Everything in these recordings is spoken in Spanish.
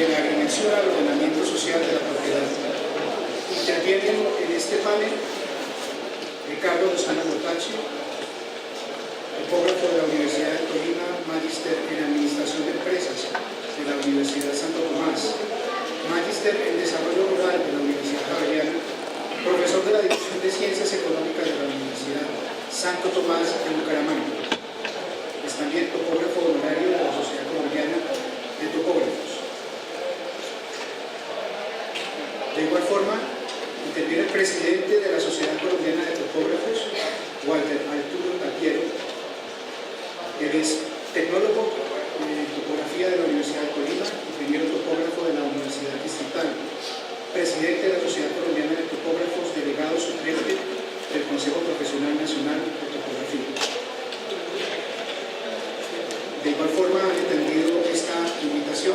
de la agrimensura al ordenamiento social de la propiedad. Intervienen en este panel Ricardo Lozano Botachi, topógrafo de la Universidad de Tolima, magíster en Administración de Empresas de la Universidad Santo Tomás, magíster en Desarrollo Rural de la Universidad Javeriana, profesor de la División de Ciencias Económicas de la Universidad Santo Tomás de Bucaramanga. Es también topógrafo honorario de la Sociedad Colombiana de Topógrafos. De igual forma, interviene el presidente de la Sociedad Colombiana de Topógrafos, Walter Arturo Tapiero. Él es tecnólogo en topografía de la Universidad de Tolima, ingeniero topógrafo de la Universidad Distrital, presidente de la Sociedad Colombiana de Topógrafos, delegado suplente del Consejo Profesional Nacional de Topografía. De igual forma, han entendido esta invitación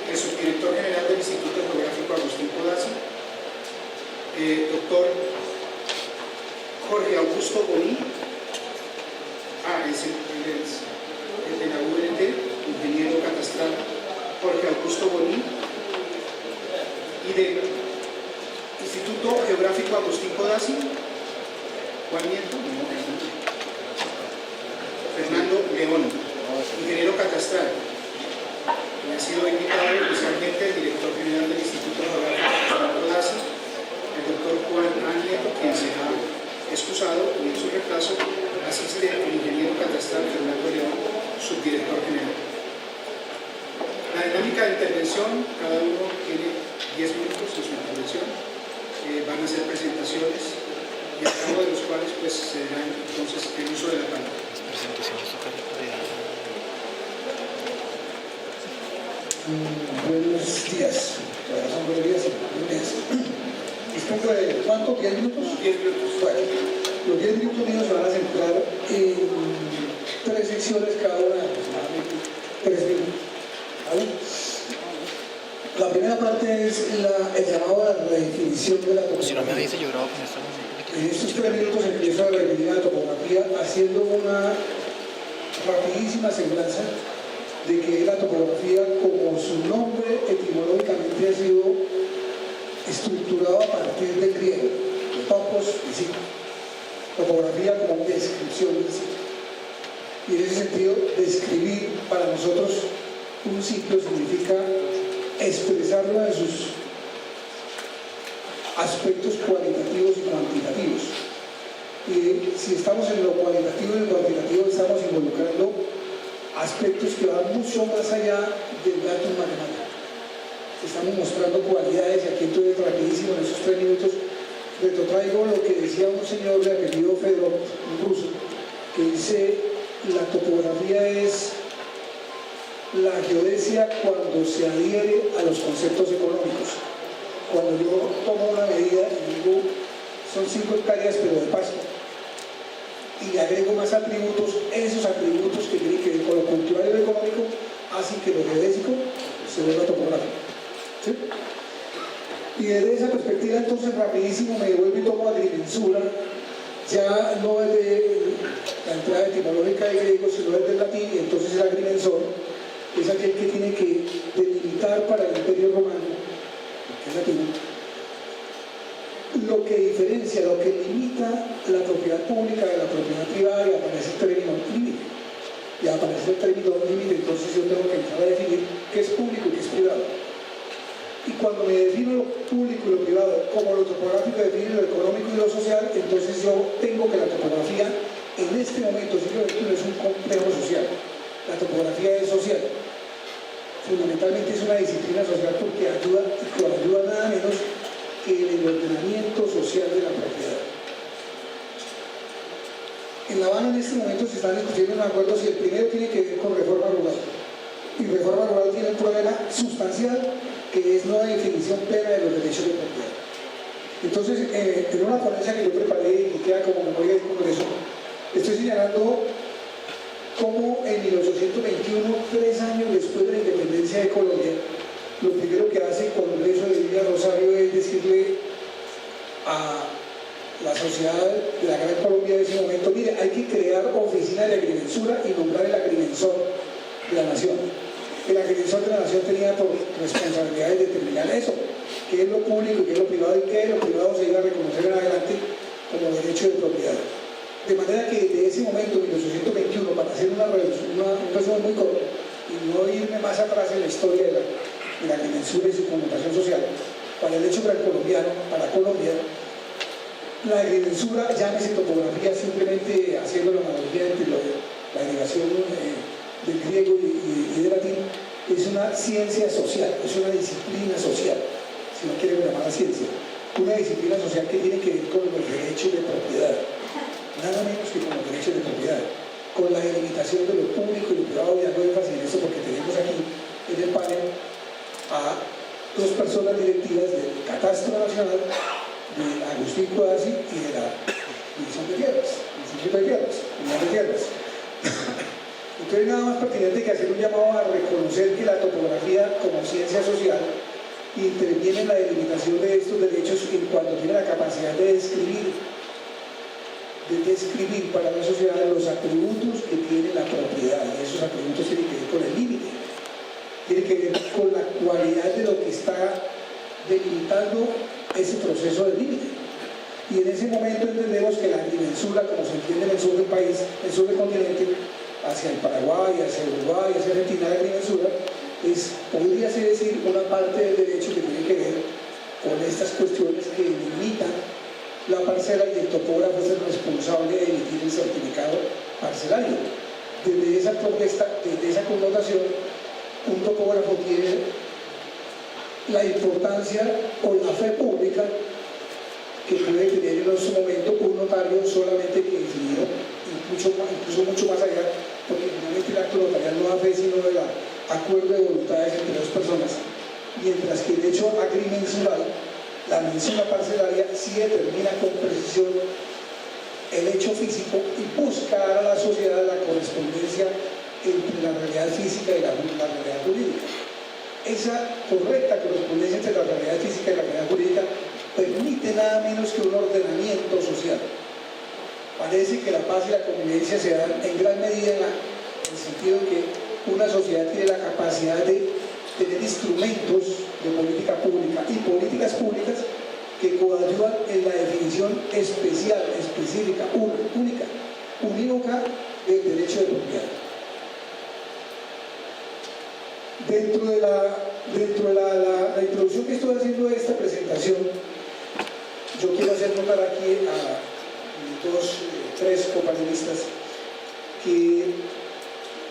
el subdirector general del Instituto Geográfico Agustín Codazzi, doctor Jorge Augusto Boní, el de la UNT, ingeniero catastral Jorge Augusto Boní, y del Instituto Geográfico Agustín Codazzi, Juan Nieto, Fernando León, ingeniero catastral. Ha sido invitado inicialmente el director general del Instituto Geográfico Agustín Codazzi, el doctor Juan A. Nieto, quien se ha excusado, y en su reemplazo asiste el ingeniero catastral Fernando León, subdirector general. La dinámica de intervención, cada uno tiene 10 minutos en su intervención, van a hacer presentaciones y a cabo de los cuales pues se dará entonces el uso de la palabra. Buenos días. Son buenos días. Dispongo de ¿cuánto? ¿10 minutos? 10 minutos. Bueno, los 10 minutos míos se van a centrar en 3 secciones, cada una de aproximadamente 3 minutos. ¿Vale? La primera parte es el llamado a la redefinición de la topografía. Si no me avisa, yo grabo con esto. En estos 3 minutos empiezo a redefinir la topografía haciendo una rapidísima semblanza de que la topografía, como su nombre etimológicamente ha sido estructurado a partir del griego, de topos y sitio. Topografía como descripción del sitio. Y en ese sentido, describir para nosotros un sitio significa expresarlo en sus aspectos cualitativos y cuantitativos. Y si estamos en lo cualitativo y lo cuantitativo, estamos involucrando aspectos que van mucho más allá del dato matemático. Estamos mostrando cualidades, y aquí entonces rapidísimo en esos 3 minutos retrotraigo lo que decía un señor de apellido Fedorov, un ruso, que dice: la topografía es la geodesia cuando se adhiere a los conceptos económicos. Cuando yo tomo una medida y digo son 5 hectáreas pero de pasto, y le agrego más atributos, esos atributos que tienen que ver con lo cultural y lo económico hacen que lo geodésico se vuelva topográfico. ¿Sí? Y desde esa perspectiva entonces rapidísimo me devuelvo y tomo agrimensura, ya no es de la entrada etimológica de griego, sino es del latín, y entonces el agrimensor es aquel que tiene que delimitar para el Imperio Romano, que es latino, lo que diferencia, lo que limita la propiedad pública de la propiedad privada, y aparece el término límite. Y aparece el término límite, entonces yo tengo que entrar a definir qué es público y qué es privado. Y cuando me defino lo público y lo privado, como lo topográfico define lo económico y lo social, entonces yo tengo que la topografía en este momento, siglo XXI, es un complejo social. La topografía es social. Fundamentalmente es una disciplina social porque ayuda, y ayuda nada menos que en el ordenamiento social de la propiedad. En La Habana en este momento se están discutiendo, no me acuerdo si el primero tiene que ver con reforma rural. Y reforma rural tiene un problema sustancial que es no la definición plena de los derechos de propiedad. Entonces, en una ponencia que yo preparé y queda como memoria del Congreso, estoy señalando cómo en 1821, 3 años después de la independencia de Colombia, lo primero que hace el Congreso de Villa Rosario es decirle a la sociedad de la Gran Colombia de ese momento: mire, hay que crear oficina de agrimensura y nombrar el agrimensor de la nación. El agrimensor de la nación tenía por responsabilidad determinar eso, qué es lo público y qué es lo privado, y qué lo privado se iba a reconocer en adelante como derecho de propiedad. De manera que desde ese momento, 1821, para hacer un resumen muy corto y no irme más atrás en la historia de la agrimensura y su connotación social, para el hecho colombiano, para Colombia, la agrimensura, llámese topografía, simplemente haciendo la analogía entre la derivación del griego y del latín, es una ciencia social, es una disciplina social, si no quieren llamar ciencia, una disciplina social que tiene que ver con los derechos de propiedad, nada menos que con los derechos de propiedad, con la delimitación de lo público y lo privado, y hago énfasis en esto porque tenemos aquí en el panel a dos personas directivas del Catastro Nacional, de Agustín Codazzi y de la División de Tierras, Instituto de Tierras, Unidad de Tierras. Entonces nada más pertinente que hacer un llamado a reconocer que la topografía como ciencia social interviene en la delimitación de estos derechos en cuanto tiene la capacidad de describir para la sociedad los atributos que tiene la propiedad, y esos atributos tienen que ver con el límite, tienen que ver con la cualidad de lo que está delimitando ese proceso de límite. Y en ese momento entendemos que la agrimensura, como se entiende en el sur del país, el sur del continente, hacia el Paraguay, hacia Uruguay, hacia Argentina, la agrimensura podría ser decir una parte del derecho que tiene que ver con estas cuestiones que limitan la parcela, y el topógrafo es el responsable de emitir el certificado parcelario. Desde esa protesta, desde esa connotación, un topógrafo tiene la importancia o la fe pública que puede tener en su momento un notario solamente que definido, incluso mucho más allá, porque finalmente el acto notarial no da fe sino del acuerdo de voluntades entre dos personas, mientras que el hecho agrimensural, la mensura parcelaria, sí determina con precisión el hecho físico y busca dar a la sociedad la correspondencia entre la realidad física y la realidad jurídica. Esa correcta correspondencia entre la realidad física y la realidad jurídica permite nada menos que un ordenamiento social. Parece que la paz y la convivencia se dan en gran medida en el sentido de que una sociedad tiene la capacidad de tener instrumentos de política pública y políticas públicas que coadyuvan en la definición especial, específica, única, unívoca del derecho de propiedad. Dentro de la introducción que estoy haciendo de esta presentación, yo quiero hacer notar aquí a tres copanelistas que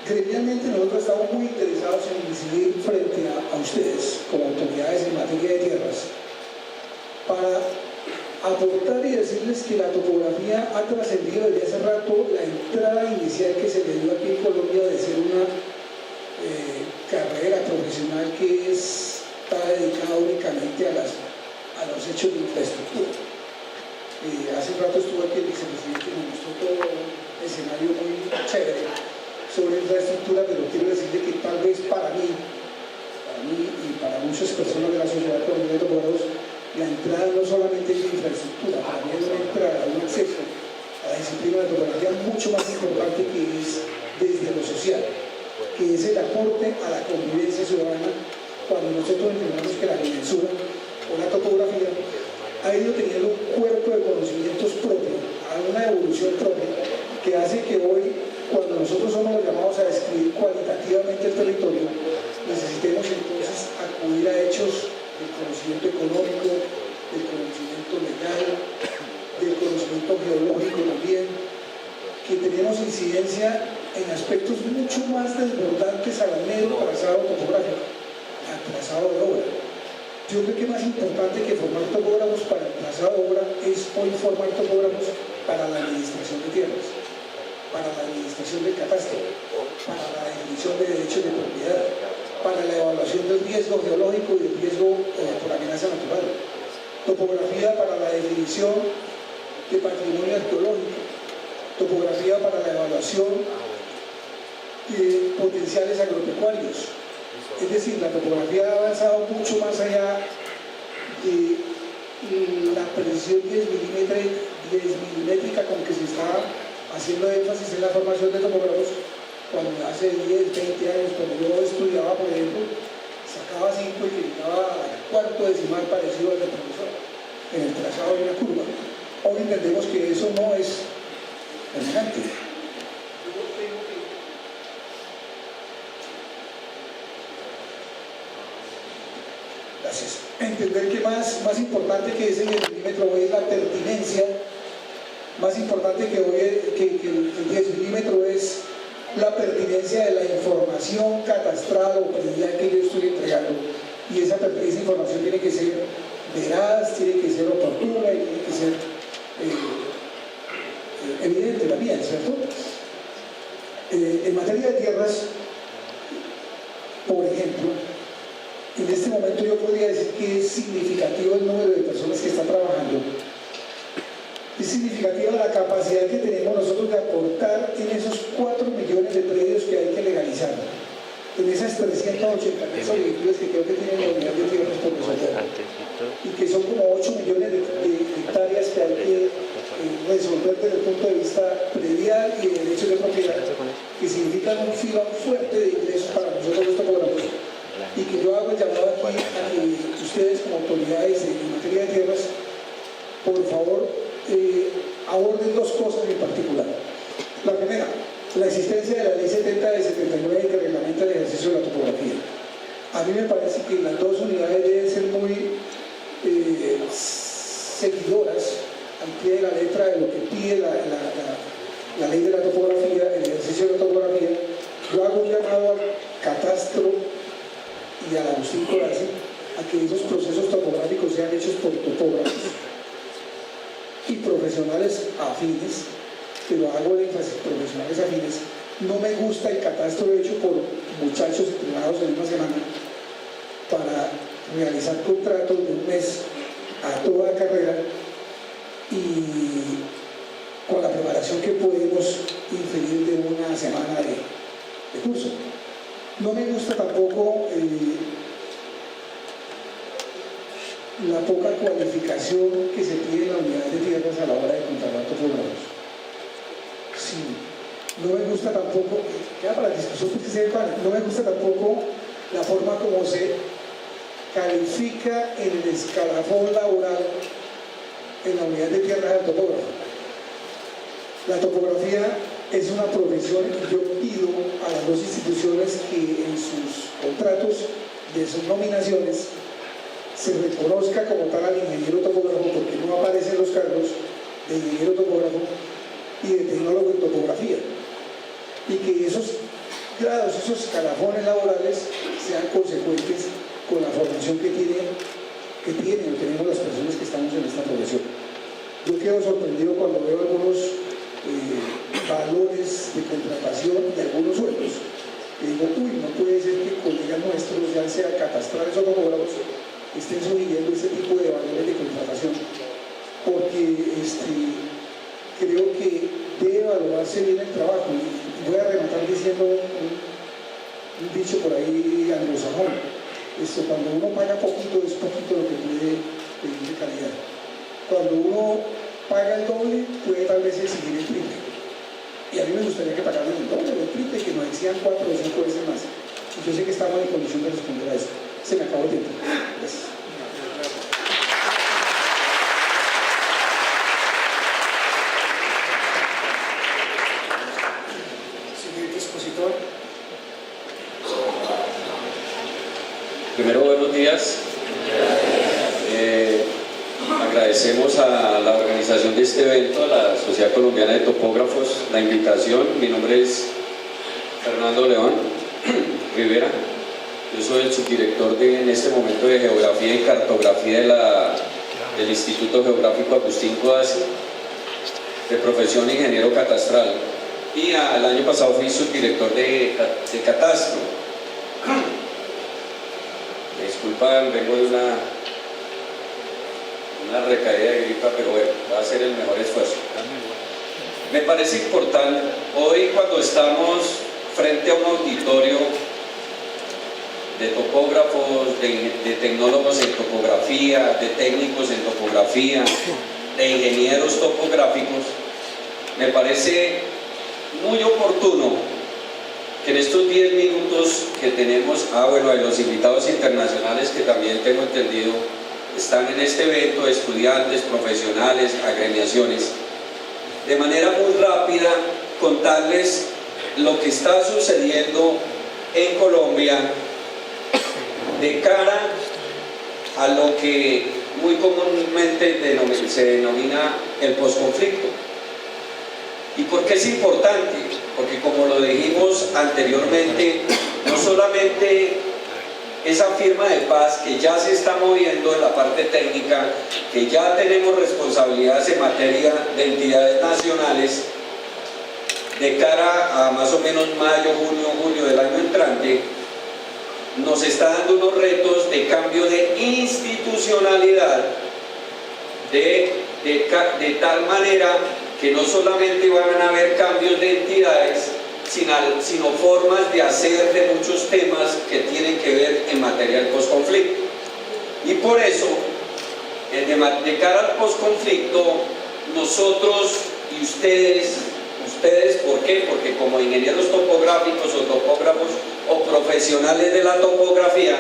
gremialmente nosotros estamos muy interesados en incidir frente a ustedes como autoridades en materia de tierras para aportar y decirles que la topografía ha trascendido desde hace rato la entrada inicial que se le dio aquí en Colombia de ser una carrera profesional que está dedicada únicamente a los hechos de infraestructura. Hace un rato estuvo aquí el vicepresidente y me mostró todo un escenario muy chévere sobre infraestructura, pero quiero decirle que tal vez para mí y para muchas personas de la sociedad colombiana de topógrafos, la entrada no solamente es de infraestructura, también es una entrada, un acceso a la disciplina de topografía mucho más importante, que es desde lo social, que es el aporte a la convivencia ciudadana, cuando nosotros entendemos que la agrimensura o la topografía ha ido teniendo un cuerpo de conocimientos propio, a una evolución propia, que hace que hoy, cuando nosotros somos llamados a describir cualitativamente el territorio, necesitemos entonces acudir a hechos del conocimiento económico, del conocimiento legal, del conocimiento geológico también, que tenemos incidencia en aspectos mucho más desbordantes al mero trazado topográfico, al trazado de obra. Yo creo que más importante que formar topógrafos para el trazado de obra es hoy formar topógrafos para la administración de tierras, para la administración del catastro, para la definición de derechos de propiedad, para la evaluación del riesgo geológico y del riesgo por amenaza natural, topografía para la definición de patrimonio arqueológico, topografía para la evaluación de potenciales agropecuarios. Es decir, la topografía ha avanzado mucho más allá de la precisión 10 milimétrica con que se está haciendo énfasis en la formación de topógrafos, cuando hace 10, 20 años, cuando yo estudiaba, por ejemplo, sacaba 5 y que llegaba al cuarto decimal parecido al del profesor, en el trazado de una curva. Hoy entendemos que eso no es permanente. Gracias. Entender que más importante que ese milímetro hoy es la pertinencia, más importante que hoy el 10 milímetros es la pertinencia de la información catastral o predial que yo estoy entregando. Y esa información tiene que ser veraz, tiene que ser oportuna y tiene que ser evidente también, ¿cierto? En materia de tierras, por ejemplo, en este momento yo podría decir que es significativo el número de personas que están trabajando. Es significativa la capacidad que tenemos nosotros de aportar en esos 4 millones de predios que hay que legalizar. En esas 380 solicitudes que creo que tienen la unidad de tierras por resolver. Y que son como 8 millones de hectáreas que hay que resolver desde el punto de vista predial y de derechos de propiedad, que significan un filo fuerte de ingresos para nosotros los topógrafos. Y que yo hago el llamado aquí a que ustedes como autoridades en materia de tierras, por favor, aborden 2 cosas en particular. La primera, la existencia de la ley 70 de 79 que reglamenta el ejercicio de la topografía. A mí me parece que las 2 unidades deben ser muy seguidoras al pie de la letra de lo que pide la ley de la topografía, el ejercicio de la topografía. Yo hago un llamado al catastro y a Agustín Corazzi a que esos procesos topográficos sean hechos por topógrafos y profesionales afines, pero hago el énfasis profesionales afines. No me gusta el catastro hecho por muchachos entrenados en una semana para realizar contratos de un mes a toda carrera y con la preparación que podemos inferir de una semana de curso. No me gusta tampoco la poca cualificación que se pide en la unidad de tierras a la hora de contratar topógrafos. Sí, no me gusta tampoco, queda para discusión porque se sepan, no me gusta tampoco la forma como se califica en el escalafón laboral en la unidad de tierras del topógrafo. La topografía es una profesión y yo pido a las 2 instituciones que en sus contratos de sus nominaciones se reconozca como tal al ingeniero topógrafo, porque no aparecen los cargos de ingeniero topógrafo y de tecnólogo en topografía, y que esos grados, esos escalafones laborales sean consecuentes con la formación que tienen o tenemos las personas que estamos en esta profesión. Yo quedo sorprendido cuando veo algunos valores de contratación y algunos sueldos. Y digo, no puede ser que colegas nuestros, ya sea catastrales o topógrafos, estén sugiriendo este tipo de valores de contratación, porque creo que debe valorarse bien el trabajo. Y voy a rematar diciendo un dicho por ahí anglosajón: cuando uno paga poquito, es poquito lo que puede pedir de calidad. Cuando uno paga el doble, puede tal vez exigir el triple. Y a mí me gustaría que pagaran el doble o el triple, que nos exijan 4 o 5 veces más. Y yo sé que estamos en condición de responder a eso. Se me acabó el tiempo. Gracias. Siguiente expositor. Primero, buenos días. Agradecemos a la organización de este evento, a la Sociedad Colombiana de Topógrafos, la invitación. Mi nombre es Fernando León Rivera. Yo soy el subdirector en este momento de Geografía y Cartografía del Instituto Geográfico Agustín Corazzi, de profesión ingeniero catastral. Y el año pasado fui subdirector de Catastro. Me disculpan, vengo de una recaída de gripa, pero bueno, va a ser el mejor esfuerzo. Me parece importante, hoy cuando estamos frente a un auditorio de topógrafos, de tecnólogos en topografía, de técnicos en topografía, de ingenieros topográficos, me parece muy oportuno que en estos 10 minutos que tenemos, bueno, de los invitados internacionales que también tengo entendido están en este evento, estudiantes, profesionales, agremiaciones, de manera muy rápida contarles lo que está sucediendo en Colombia de cara a lo que muy comúnmente se denomina el posconflicto. ¿Y por qué es importante? Porque como lo dijimos anteriormente, no solamente esa firma de paz que ya se está moviendo en la parte técnica, que ya tenemos responsabilidades en materia de entidades nacionales, de cara a más o menos mayo, junio, julio del año entrante, nos está dando unos retos de cambio de institucionalidad, de tal manera que no solamente van a haber cambios de entidades, sino formas de hacer de muchos temas que tienen que ver en materia del posconflicto. Y por eso, de cara al posconflicto, nosotros y ustedes, ¿por qué? Porque como ingenieros topográficos o topógrafos o profesionales de la topografía,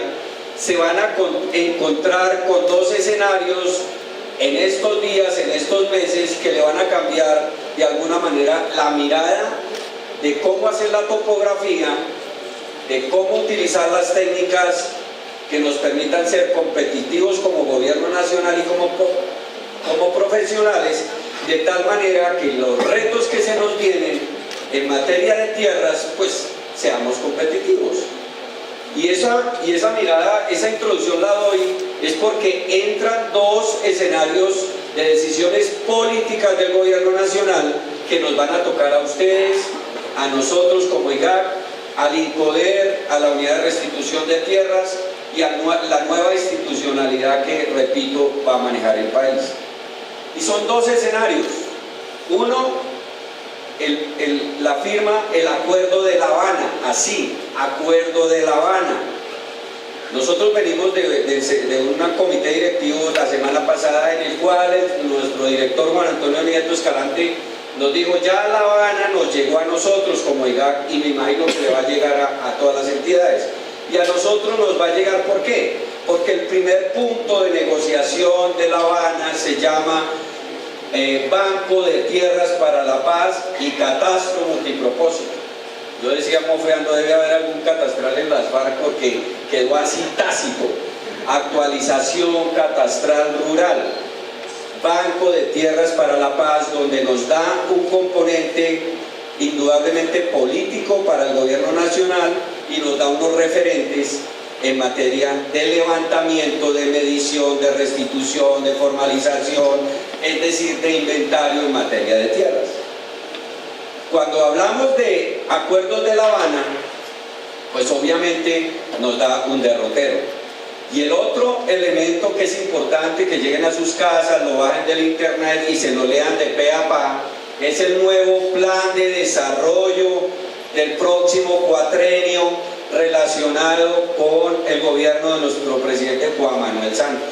se van a encontrar con dos escenarios en estos días, en estos meses, que le van a cambiar de alguna manera la mirada de cómo hacer la topografía, de cómo utilizar las técnicas que nos permitan ser competitivos como gobierno nacional y como profesionales, de tal manera que los retos que se nos vienen en materia de tierras, pues seamos competitivos. Y esa mirada, esa introducción la doy es porque entran dos escenarios de decisiones políticas del gobierno nacional que nos van a tocar a ustedes, a nosotros como IGAC, al INCODER, a la Unidad de Restitución de Tierras y a la nueva institucionalidad que, repito, va a manejar el país. Y son dos escenarios. Uno, la firma, el Acuerdo de La Habana, así, Acuerdo de La Habana. Nosotros venimos de un comité directivo la semana pasada en el cual nuestro director Juan Antonio Nieto Escalante nos dijo: ya La Habana nos llegó a nosotros como IGAC y me imagino que le va a llegar a todas las entidades. Y a nosotros nos va a llegar, ¿por qué? Porque el primer punto de negociación de La Habana se llama Banco de Tierras para la Paz y Catastro Multipropósito. Yo decía mofeando, debe haber algún catastral en las FARC porque quedó así tácito. Actualización catastral rural, Banco de Tierras para la Paz, donde nos da un componente indudablemente político para el gobierno nacional y nos da unos referentes en materia de levantamiento, de medición, de restitución, de formalización, es decir, de inventario en materia de tierras. Cuando hablamos de acuerdos de La Habana, pues obviamente nos da un derrotero. Y el otro elemento que es importante, que lleguen a sus casas, lo bajen del internet y se lo lean de pe a pa, es el nuevo plan de desarrollo del próximo cuatrenio relacionado con el gobierno de nuestro presidente Juan Manuel Santos.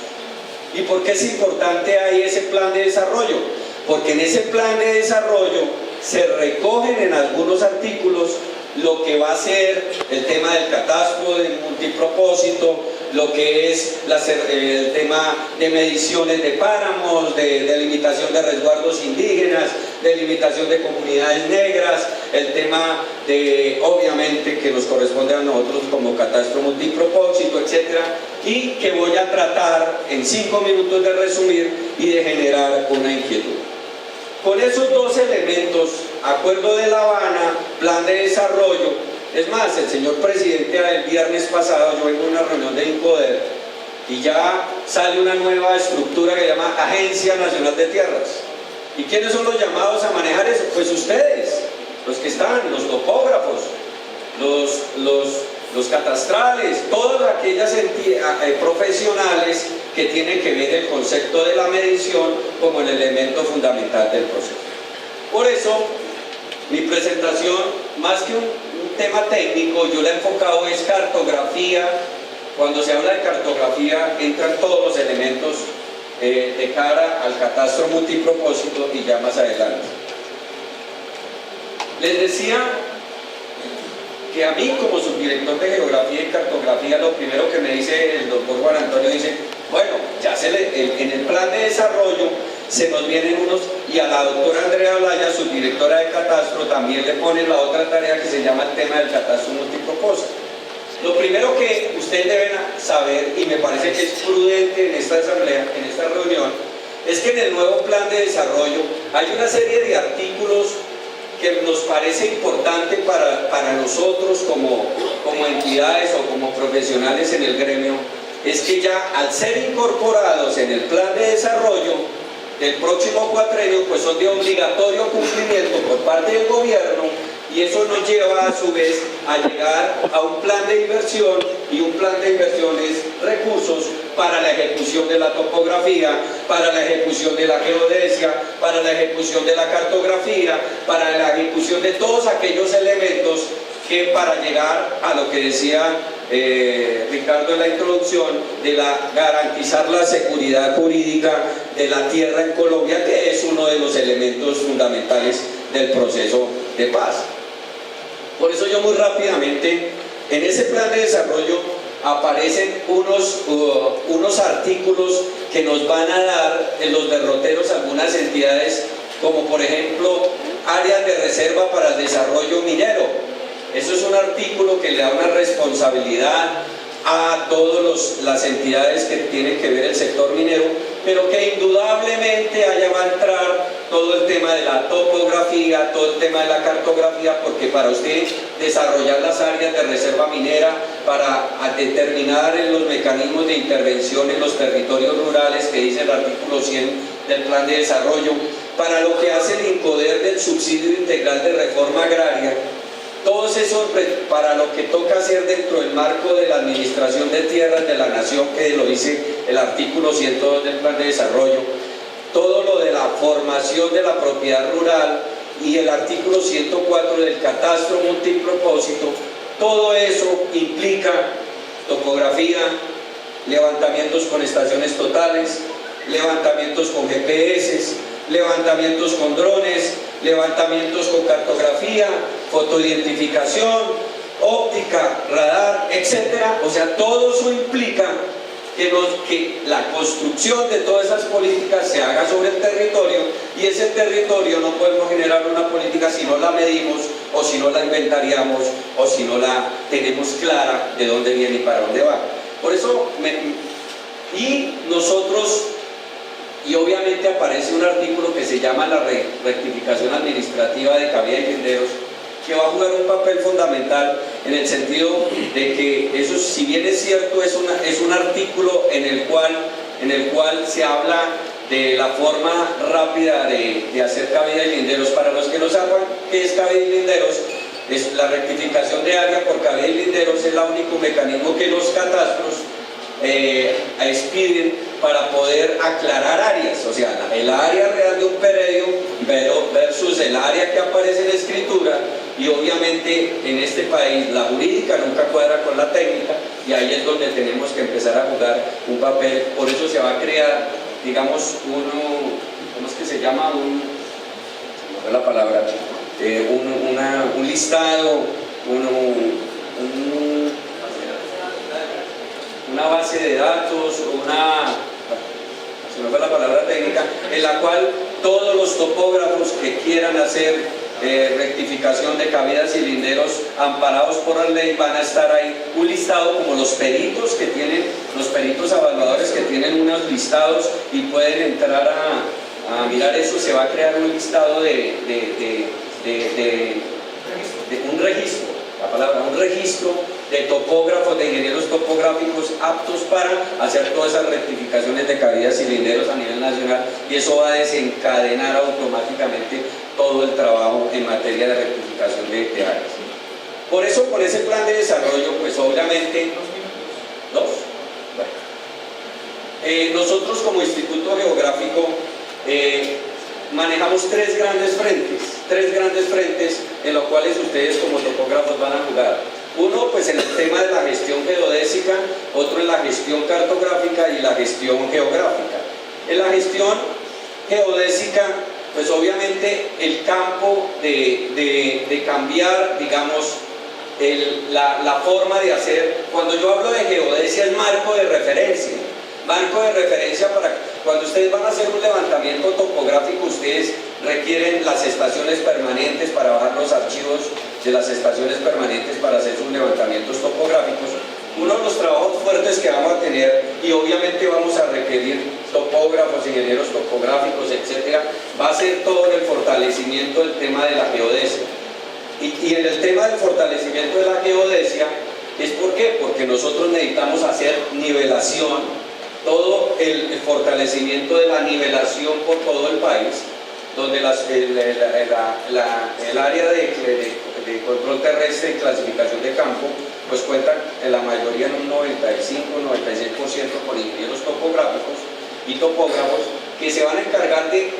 ¿Y por qué es importante ahí ese plan de desarrollo? Porque en ese plan de desarrollo se recogen en algunos artículos lo que va a ser el tema del catastro de multipropósito, lo que es el tema de mediciones de páramos, de delimitación de resguardos indígenas, delimitación de comunidades negras, el tema de, obviamente, que nos corresponde a nosotros como catastro multipropósito, etc. Y que voy a tratar en 5 minutos de resumir y de generar una inquietud. Con esos dos elementos, Acuerdo de La Habana, Plan de Desarrollo, es más, el señor presidente el viernes pasado, yo vengo a una reunión de INCODER y ya sale una nueva estructura que se llama Agencia Nacional de Tierras. ¿Y quiénes son los llamados a manejar eso? Pues ustedes, los que están, los topógrafos, los catastrales, todas aquellas profesionales que tienen que ver el concepto de la medición como el elemento fundamental del proceso. Por eso, mi presentación, más que un tema técnico, yo la he enfocado es cartografía. Cuando se habla de cartografía, entran todos los elementos de cara al catastro multipropósito y ya más adelante. Les decía que a mí como subdirector de Geografía y Cartografía, lo primero que me dice el doctor Juan Antonio, dice, bueno, ya en el plan de desarrollo se nos vienen unos, y a la doctora Andrea Olaya, subdirectora de Catastro, también le ponen la otra tarea que se llama el tema del catastro multipropósito. Lo primero que ustedes deben saber, y me parece que es prudente en esta asamblea, en esta reunión, es que en el nuevo plan de desarrollo hay una serie de artículos que nos parece importante para nosotros como entidades o como profesionales en el gremio, es que ya al ser incorporados en el plan de desarrollo del próximo cuatrenio, pues son de obligatorio cumplimiento por parte del gobierno, y eso nos lleva a su vez a llegar a un plan de inversión, y un plan de inversión es recursos para la ejecución de la topografía, para la ejecución de la geodesia, para la ejecución de la cartografía, para la ejecución de todos aquellos elementos que para llegar a lo que decía Ricardo en la introducción, de garantizar la seguridad jurídica de la tierra en Colombia, que es uno de los elementos fundamentales del proceso de paz. Por eso yo muy rápidamente, en ese plan de desarrollo aparecen unos artículos que nos van a dar en los derroteros algunas entidades, como por ejemplo áreas de reserva para el desarrollo minero. Eso es un artículo que le da una responsabilidad a todas las entidades que tienen que ver el sector minero, pero que indudablemente allá va a entrar todo el tema de la topografía, todo el tema de la cartografía, porque para usted desarrollar las áreas de reserva minera, para determinar los mecanismos de intervención en los territorios rurales que dice el artículo 100 del plan de desarrollo, para lo que hace el INCODER del subsidio integral de reforma agraria, todos esos para lo que toca hacer dentro del marco de la administración de tierras de la nación, que lo dice el artículo 102 del plan de desarrollo, todo lo de la formación de la propiedad rural y el artículo 104 del catastro multipropósito, todo eso implica topografía, levantamientos con estaciones totales, levantamientos con GPS, levantamientos con drones, levantamientos con cartografía, fotoidentificación, óptica, radar, etcétera. O sea, todo eso implica que la construcción de todas esas políticas se haga sobre el territorio, y ese territorio no podemos generar una política si no la medimos, o si no la inventariamos, o si no la tenemos clara de dónde viene y para dónde va. Por eso, y obviamente aparece un artículo que se llama la rectificación administrativa de cabida y linderos, que va a jugar un papel fundamental en el sentido de que eso, si bien es cierto, es un artículo en el cual se habla de la forma rápida de hacer cabida y linderos. Para los que no saben qué es cabida y linderos, es la rectificación de área por cabida y linderos, es el único mecanismo que los catastros expiden para poder aclarar áreas, o sea, el área real de un predio versus el área que aparece en la escritura, y obviamente en este país la jurídica nunca cuadra con la técnica, y ahí es donde tenemos que empezar a jugar un papel. Por eso se va a crear, digamos, ¿cómo es que se llama? No es la palabra, un listado, una base de datos, se me fue la palabra técnica, en la cual todos los topógrafos que quieran hacer rectificación de cabidas y linderos amparados por la ley van a estar ahí, un listado como los peritos evaluadores que tienen unos listados y pueden entrar a mirar eso. Se va a crear un listado de un registro, un registro de topógrafos, de ingenieros topográficos aptos para hacer todas esas rectificaciones de cabidas y linderos a nivel nacional, y eso va a desencadenar automáticamente todo el trabajo en materia de rectificación de áreas. Por eso, con ese plan de desarrollo, pues obviamente, nosotros como Instituto Geográfico manejamos tres grandes frentes en los cuales ustedes como topógrafos van a jugar. Uno, pues en el tema de la gestión geodésica, otro en la gestión cartográfica y la gestión geográfica. En la gestión geodésica, pues obviamente el campo de cambiar, digamos, la forma de hacer. Cuando yo hablo de geodesia es marco de referencia. Marco de referencia para cuando ustedes van a hacer un levantamiento topográfico, ustedes requieren las estaciones permanentes para bajar los archivos de las estaciones permanentes para hacer sus levantamientos topográficos. Uno de los trabajos fuertes que vamos a tener, y obviamente vamos a requerir topógrafos, ingenieros topográficos, etcétera, va a ser todo el fortalecimiento del tema de la geodesia. Y en el tema del fortalecimiento de la geodesia, ¿es por qué? Porque nosotros necesitamos hacer nivelación, todo el fortalecimiento de la nivelación por todo el país, donde el área de control terrestre y clasificación de campo pues cuentan en la mayoría en un 95-96% con ingenieros topográficos y topógrafos que se van a encargar de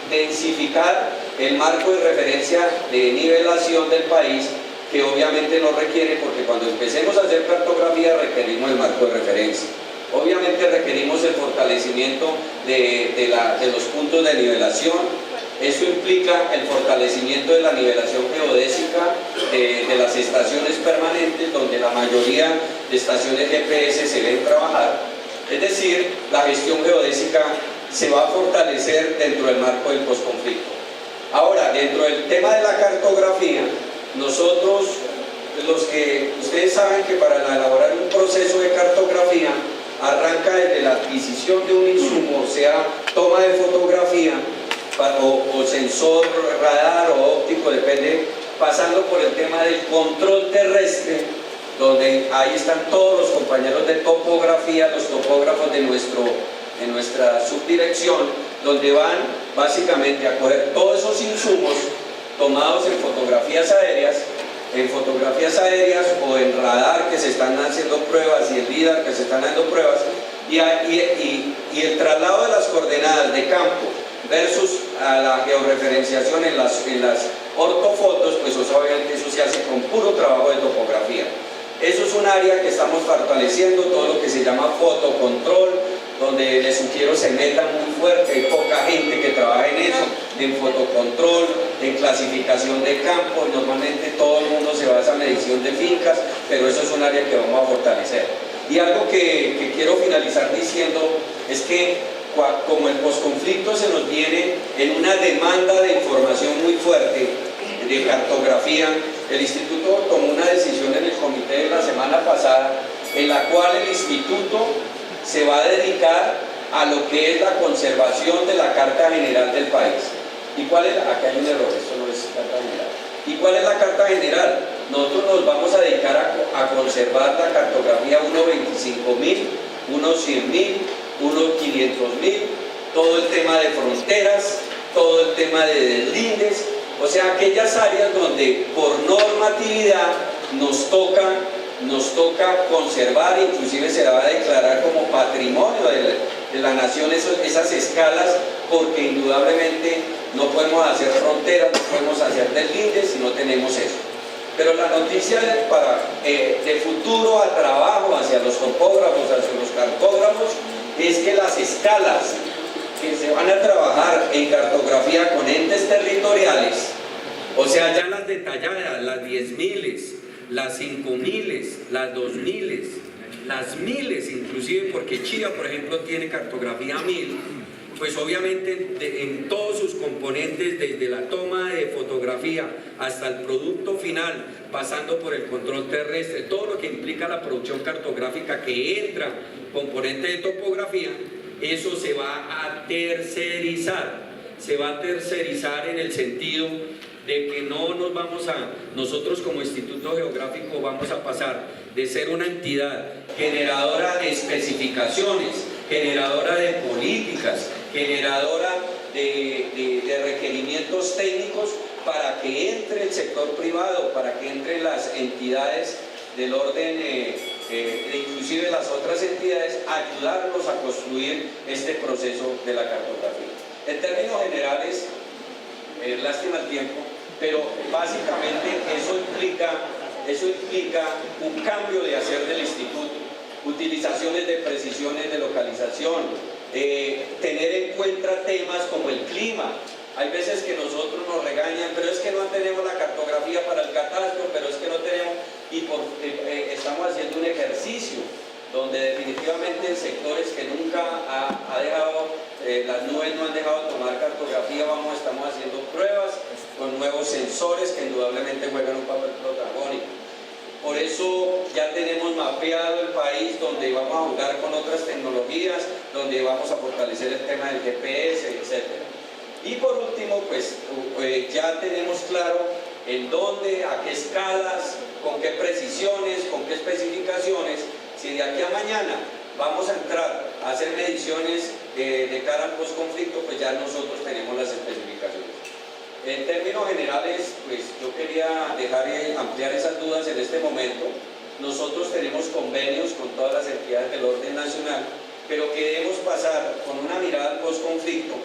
densificar el marco de referencia de nivelación del país, que obviamente no requiere, porque cuando empecemos a hacer cartografía requerimos el marco de referencia. Obviamente requerimos el fortalecimiento de los puntos de nivelación. Eso implica el fortalecimiento de la nivelación geodésica de las estaciones permanentes, donde la mayoría de estaciones GPS se ven trabajar. Es decir, la gestión geodésica se va a fortalecer dentro del marco del posconflicto. Ahora, dentro del tema de la cartografía, nosotros, ustedes saben que para elaborar un proceso de cartografía, arranca desde la adquisición de un insumo, sea toma de fotografía, o sensor, radar o óptico, depende, pasando por el tema del control terrestre, donde ahí están todos los compañeros de topografía, los topógrafos de nuestra subdirección, donde van básicamente a coger todos esos insumos tomados en fotografías aéreas o en radar, que se están haciendo pruebas, y en LIDAR, que se están haciendo pruebas, y el traslado de las coordenadas de campo versus a la georreferenciación en las ortofotos, pues obviamente eso se hace con puro trabajo de topografía. Eso es un área que estamos fortaleciendo, todo lo que se llama fotocontrol, donde les sugiero se metan muy fuerte. Hay poca gente que trabaja en eso, en fotocontrol, en clasificación de campo. Normalmente todo el mundo se basa en medición de fincas, pero eso es un área que vamos a fortalecer. Y algo que quiero finalizar diciendo es que como el posconflicto se nos viene en una demanda de información muy fuerte de cartografía, el Instituto tomó una decisión en el comité de la semana pasada, en la cual el Instituto se va a dedicar a lo que es la conservación de la Carta General del país. ¿Y cuál es? Acá hay un error, esto no es Carta General. ¿Y cuál es la Carta General? Nosotros nos vamos a dedicar a conservar la cartografía 1.25.000, 1.100.000, 1.500.000, todo el tema de fronteras, todo el tema de deslindes, o sea, aquellas áreas donde por normatividad nos toca conservar, inclusive se la va a declarar como patrimonio de la nación esas escalas, porque indudablemente no podemos hacer fronteras, no podemos hacer deslindes si no tenemos eso. Pero la noticia de futuro a trabajo hacia los topógrafos, hacia los cartógrafos, es que las escalas que se van a trabajar en cartografía con entes territoriales, o sea, ya las detalladas, las 10.000, las 5.000, las 2.000, las 1.000 inclusive, porque Chía, por ejemplo, tiene cartografía 1.000, pues obviamente en todos sus componentes, desde la toma de fotografía hasta el producto final, pasando por el control terrestre, todo lo que implica la producción cartográfica que entra componente de topografía, eso se va a tercerizar. Se va a tercerizar en el sentido de que no nos vamos nosotros como Instituto Geográfico vamos a pasar de ser una entidad generadora de especificaciones, generadora de políticas, generadora de requerimientos técnicos para que entre el sector privado, para que entren las entidades del orden, inclusive las otras entidades, ayudarlos a construir este proceso de la cartografía. En términos generales, lástima el tiempo, pero básicamente eso implica un cambio de hacer del instituto, utilizaciones de precisiones de localización, tener en cuenta temas como el clima. Hay veces que nosotros nos regañan, pero es que no tenemos la cartografía para el catastro, pero es que no tenemos, y estamos haciendo un ejercicio donde definitivamente en sectores que nunca ha dejado, las nubes no han dejado tomar cartografía, estamos haciendo pruebas con nuevos sensores que indudablemente juegan un papel protagónico. Por eso ya tenemos mapeado el país donde vamos a jugar con otras tecnologías, donde vamos a fortalecer el tema del GPS, etc. Y por último, pues ya tenemos claro en dónde, a qué escalas, con qué precisiones, con qué especificaciones. Si de aquí a mañana vamos a entrar a hacer mediciones de cara al postconflicto, pues ya nosotros tenemos las especificaciones. En términos generales, pues yo quería ampliar esas dudas en este momento. Nosotros tenemos convenios con todas las entidades del orden nacional, pero queremos pasar con una mirada al postconflicto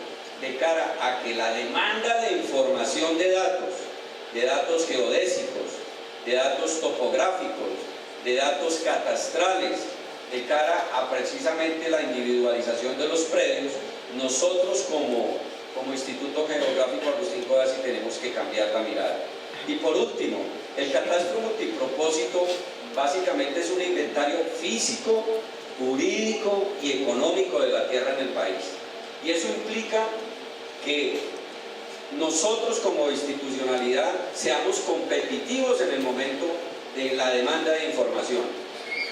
de cara a que la demanda de información de datos geodésicos, de datos topográficos, de datos catastrales, de cara a precisamente la individualización de los predios, nosotros como Instituto Geográfico Agustín Codazzi tenemos que cambiar la mirada. Y por último, el catastro multipropósito básicamente es un inventario físico, jurídico y económico de la tierra en el país. Y eso implica que nosotros como institucionalidad seamos competitivos en el momento de la demanda de información.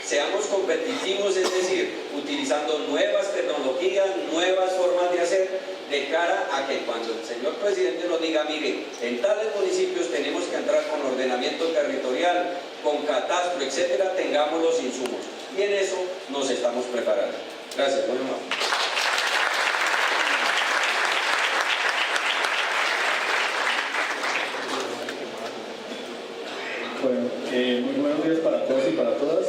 Seamos competitivos, es decir, utilizando nuevas tecnologías, nuevas formas de hacer, de cara a que cuando el señor presidente nos diga, mire, en tales municipios tenemos que entrar con ordenamiento territorial, con catastro, etcétera, tengamos los insumos. Y en eso nos estamos preparando. Gracias, muy amable. Bueno, muy buenos días para todos y para todas.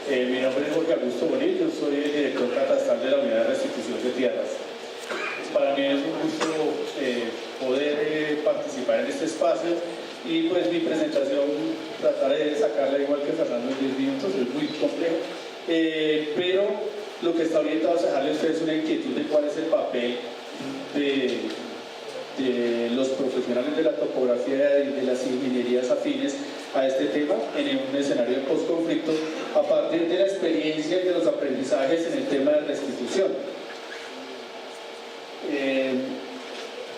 Mi nombre es Jorge Augusto Bonilla, yo soy el director catastral de la Unidad de Restitución de Tierras. Para mí es un gusto poder participar en este espacio y pues mi presentación trataré de sacarla igual que Fernando en 10 minutos, es muy complejo, pero lo que está orientado es dejarle a ustedes una inquietud de cuál es el papel de los profesionales de la topografía y de las ingenierías afines a este tema en un escenario de postconflicto a partir de la experiencia y de los aprendizajes en el tema de restitución.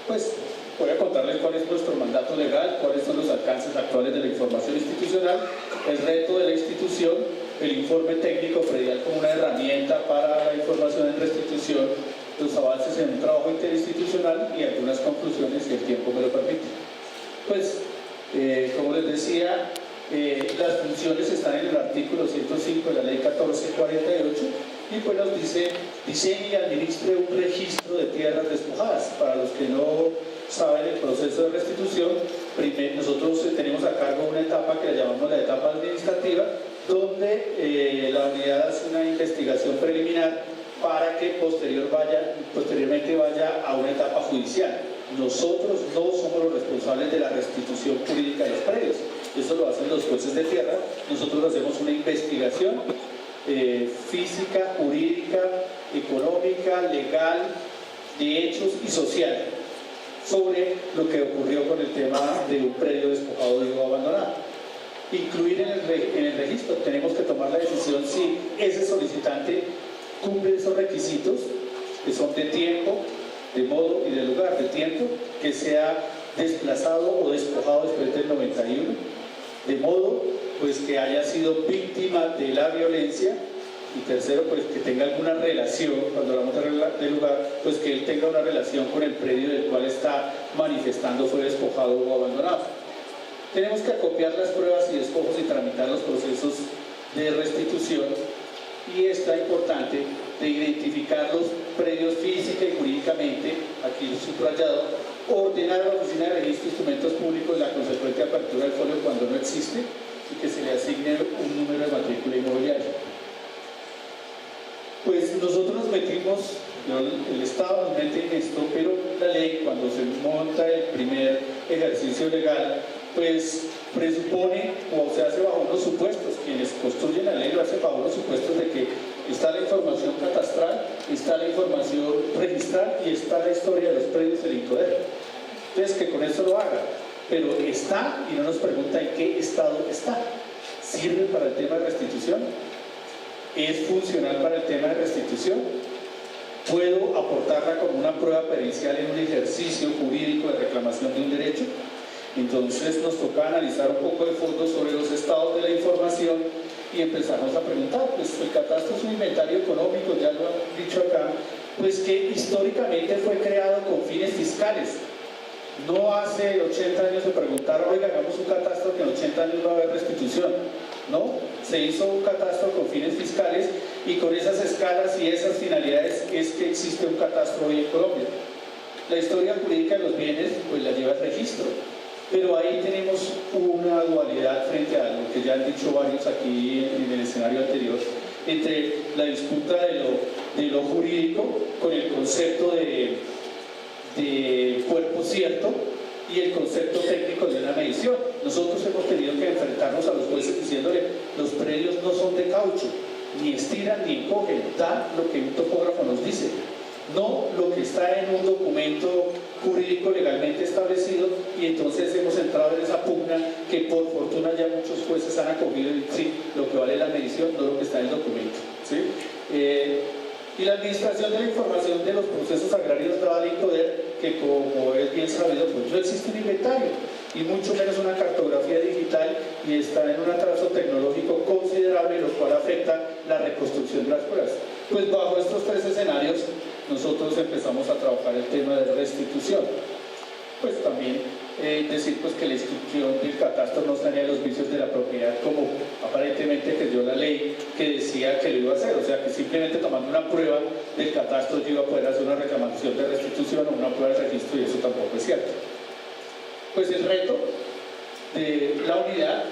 Pues voy a contarles cuál es nuestro mandato legal, cuáles son los alcances actuales de la información institucional, el reto de la institución, el informe técnico predial como una herramienta para la información en restitución, los avances en un trabajo interinstitucional y algunas conclusiones si el tiempo me lo permite. Pues, como les decía, las funciones están en el artículo 105 de la ley 1448 y pues nos dice: diseñe y administre un registro de tierras despojadas. Para los que no saben el proceso de restitución, nosotros tenemos a cargo una etapa que la llamamos la etapa administrativa, donde la unidad hace una investigación preliminar para que posteriormente vaya a una etapa judicial. Nosotros no somos los responsables de la restitución jurídica de los predios, eso lo hacen los jueces de tierra. Nosotros hacemos una investigación física, jurídica, económica, legal, de hechos y social sobre lo que ocurrió con el tema de un predio despojado o abandonado. Incluir en el registro, tenemos que tomar la decisión si ese solicitante cumple esos requisitos que son de tiempo, de modo y de lugar. De tiempo, que sea desplazado o despojado después del 91, de modo pues que haya sido víctima de la violencia, y tercero, pues que tenga alguna relación, cuando hablamos de lugar, pues que él tenga una relación con el predio del cual está manifestando fue despojado o abandonado. Tenemos que acopiar las pruebas y despojos y tramitar los procesos de restitución, y está importante de identificar los predios física y jurídicamente, aquí subrayado, ordenar a la Oficina de Registro de Instrumentos Públicos la consecuente apertura del folio cuando no existe y que se le asigne un número de matrícula inmobiliaria. Pues nosotros nos metimos, el Estado nos mete en esto, pero la ley, cuando se monta el primer ejercicio legal, pues presupone o se hace bajo unos supuestos. Quienes construyen la ley lo hacen bajo unos supuestos de que está la información catastral, está la información registral y está la historia de los predios del INCODER. Entonces, que con eso lo haga, pero está y no nos pregunta en qué estado está. ¿Sirve para el tema de restitución? ¿Es funcional para el tema de restitución? ¿Puedo aportarla como una prueba pericial en un ejercicio jurídico de reclamación de un derecho? Entonces nos toca analizar un poco de fondo sobre los estados de la información y empezarnos a preguntar, pues el catastro es un inventario económico, ya lo han dicho acá, pues que históricamente fue creado con fines fiscales. No hace 80 años se preguntaron, oiga, hagamos un catastro que en 80 años va a haber restitución. No, se hizo un catastro con fines fiscales y con esas escalas y esas finalidades es que existe un catastro hoy en Colombia. La historia jurídica de los bienes pues la lleva el registro, pero ahí tenemos una dualidad frente a lo que ya han dicho varios aquí en el escenario anterior, entre la disputa de lo jurídico con el concepto de cuerpo cierto y el concepto técnico de una medición. Nosotros hemos tenido que enfrentarnos a los jueces diciéndole, los predios no son de caucho, ni estiran ni encogen, dan lo que un topógrafo nos dice, no lo que está en un documento jurídico legalmente establecido, y entonces hemos entrado en esa pugna que por fortuna ya muchos jueces han acogido y sí, lo que vale la medición, no lo que está en el documento, ¿sí? Y la administración de la información de los procesos agrarios da a poder que, como es bien sabido, pues no existe un inventario y mucho menos una cartografía digital, y está en un atraso tecnológico considerable, lo cual afecta la reconstrucción de las pruebas. Pues bajo estos tres escenarios nosotros empezamos a trabajar el tema de restitución. Pues también decir pues que la instrucción del catastro no tenía los vicios de la propiedad como aparentemente creyó la ley que decía que lo iba a hacer, o sea que simplemente tomando una prueba del catastro yo iba a poder hacer una reclamación de restitución o una prueba de registro, y eso tampoco es cierto. Pues el reto de la unidad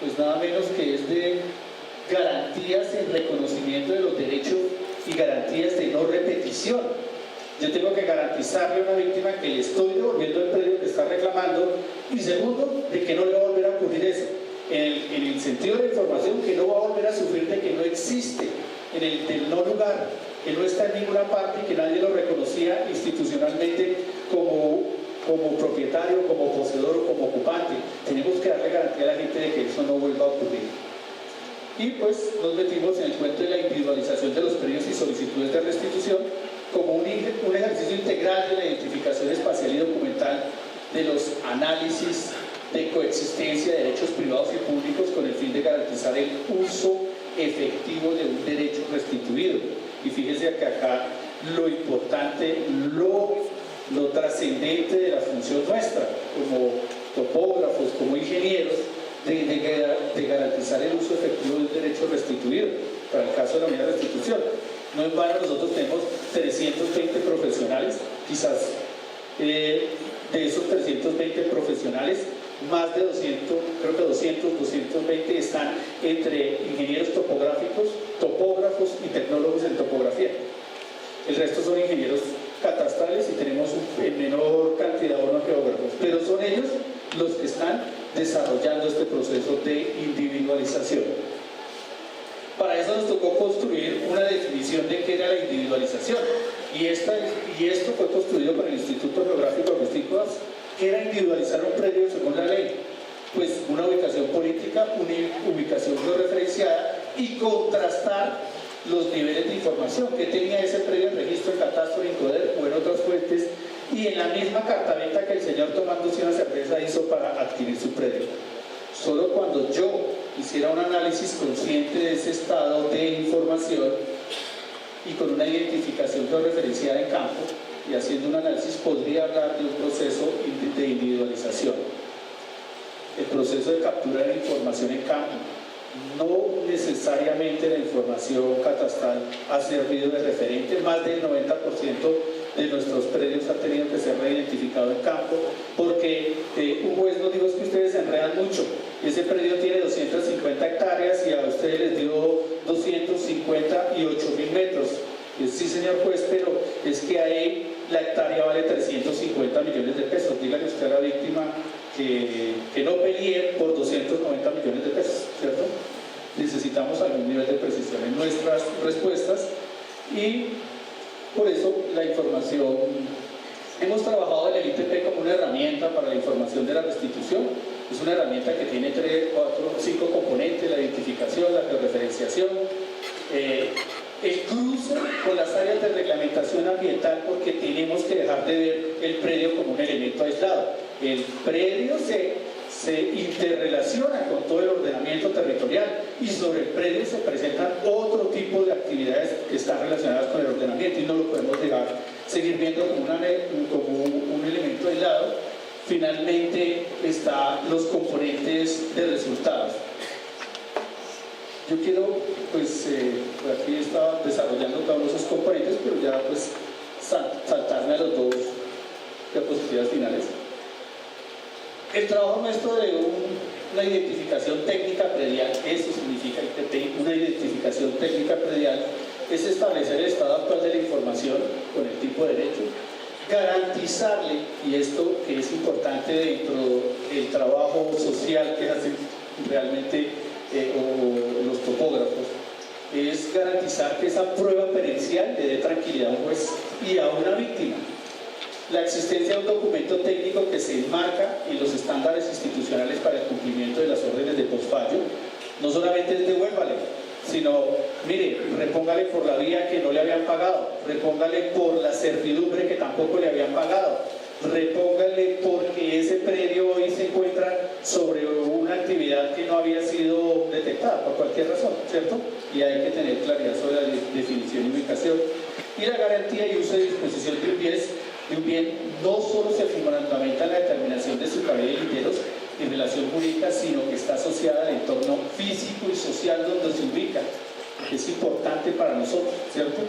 pues nada menos que es de garantías en reconocimiento de los derechos y garantías de no repetición. Yo tengo que garantizarle a una víctima que le estoy devolviendo el predio que está reclamando, y segundo, de que no le va a volver a ocurrir eso. En el sentido de la información, que no va a volver a sufrir de que no existe, en el del no lugar, que no está en ninguna parte y que nadie lo reconocía institucionalmente como propietario, como poseedor, como ocupante. Tenemos que darle garantía a la gente de que eso no vuelva a ocurrir. Y pues nos metimos en el cuento de la individualización de los predios y solicitudes de restitución como un ejercicio integral de la identificación espacial y documental de los análisis de coexistencia de derechos privados y públicos con el fin de garantizar el uso efectivo de un derecho restituido. Y fíjense que acá lo importante, lo trascendente de la función nuestra como topógrafos, como ingenieros, de garantizar el uso efectivo de un derecho restituido para el caso de la unidad de restitución. No en vano nosotros tenemos 320 profesionales, quizás de esos 320 profesionales, más de 200, creo que 220 están entre ingenieros topográficos, topógrafos y tecnólogos en topografía. El resto son ingenieros catastrales y tenemos en menor cantidad unos geógrafos, pero son ellos los que están desarrollando este proceso de individualización. Para eso nos tocó construir una definición de qué era la individualización, y esto fue construido por el Instituto Geográfico Agustín Codazzi. ¿Qué era individualizar un predio según la ley? Pues una ubicación política, una ubicación georreferenciada y contrastar los niveles de información que tenía ese predio en registro, en catastro, en Incoder o en otras fuentes, y en la misma cartamenta que el señor tomándose una cerveza hizo para adquirir su predio. Solo cuando yo hiciera un análisis consciente de ese estado de información y con una identificación georreferenciada en campo y haciendo un análisis, podría hablar de un proceso de individualización. El proceso de captura de información en campo, no necesariamente la información catastral ha servido de referente. Más del 90% de nuestros predios han tenido que ser reidentificados en campo, porque un juez nos dijo: es que ustedes se enredan mucho, ese predio tiene 250 hectáreas y a ustedes les dio 258.000 metros. Y sí, señor juez, pero es que ahí la hectárea vale 350 millones de pesos. Dígale usted a la víctima que no pelee por 290 millones de pesos, ¿cierto? Necesitamos algún nivel de precisión en nuestras respuestas, y por eso la información Hemos trabajado el ITP como una herramienta para la información de la restitución. Es una herramienta que tiene 3, 4, 5 componentes: la identificación, la georreferenciación, el cruce con las áreas de reglamentación ambiental, porque tenemos que dejar de ver el predio como un elemento aislado. El predio se interrelaciona con todo el ordenamiento territorial, y sobre el predio se presentan otro tipo de actividades que están relacionadas con el ordenamiento, y no lo podemos seguir viendo como un elemento aislado. Finalmente están los componentes de resultados. Yo quiero, pues aquí estaba desarrollando todos esos componentes, pero ya pues saltarme a los dos diapositivas finales. El trabajo nuestro de una identificación técnica predial, eso significa ITP, una identificación técnica predial, es establecer el estado actual de la información con el tipo de derecho, garantizarle, y esto que es importante dentro del trabajo social que hacen realmente los topógrafos, es garantizar que esa prueba perencial le dé tranquilidad a un juez y a una víctima. La existencia de un documento técnico que se enmarca en los estándares institucionales para el cumplimiento de las órdenes de postfallo, no solamente es devuélvale, sino, mire, repóngale por la vía que no le habían pagado, repóngale por la servidumbre que tampoco le habían pagado, repóngale porque ese predio hoy se encuentra sobre una actividad que no había sido detectada por cualquier razón, ¿cierto? Y hay que tener claridad sobre la definición y ubicación. Y la garantía y uso de disposición de un bien no solo se fundamenta en la determinación de su cabida y literos y relación jurídica, sino que está asociada al entorno físico y social donde se ubica, que es importante para nosotros, ¿cierto?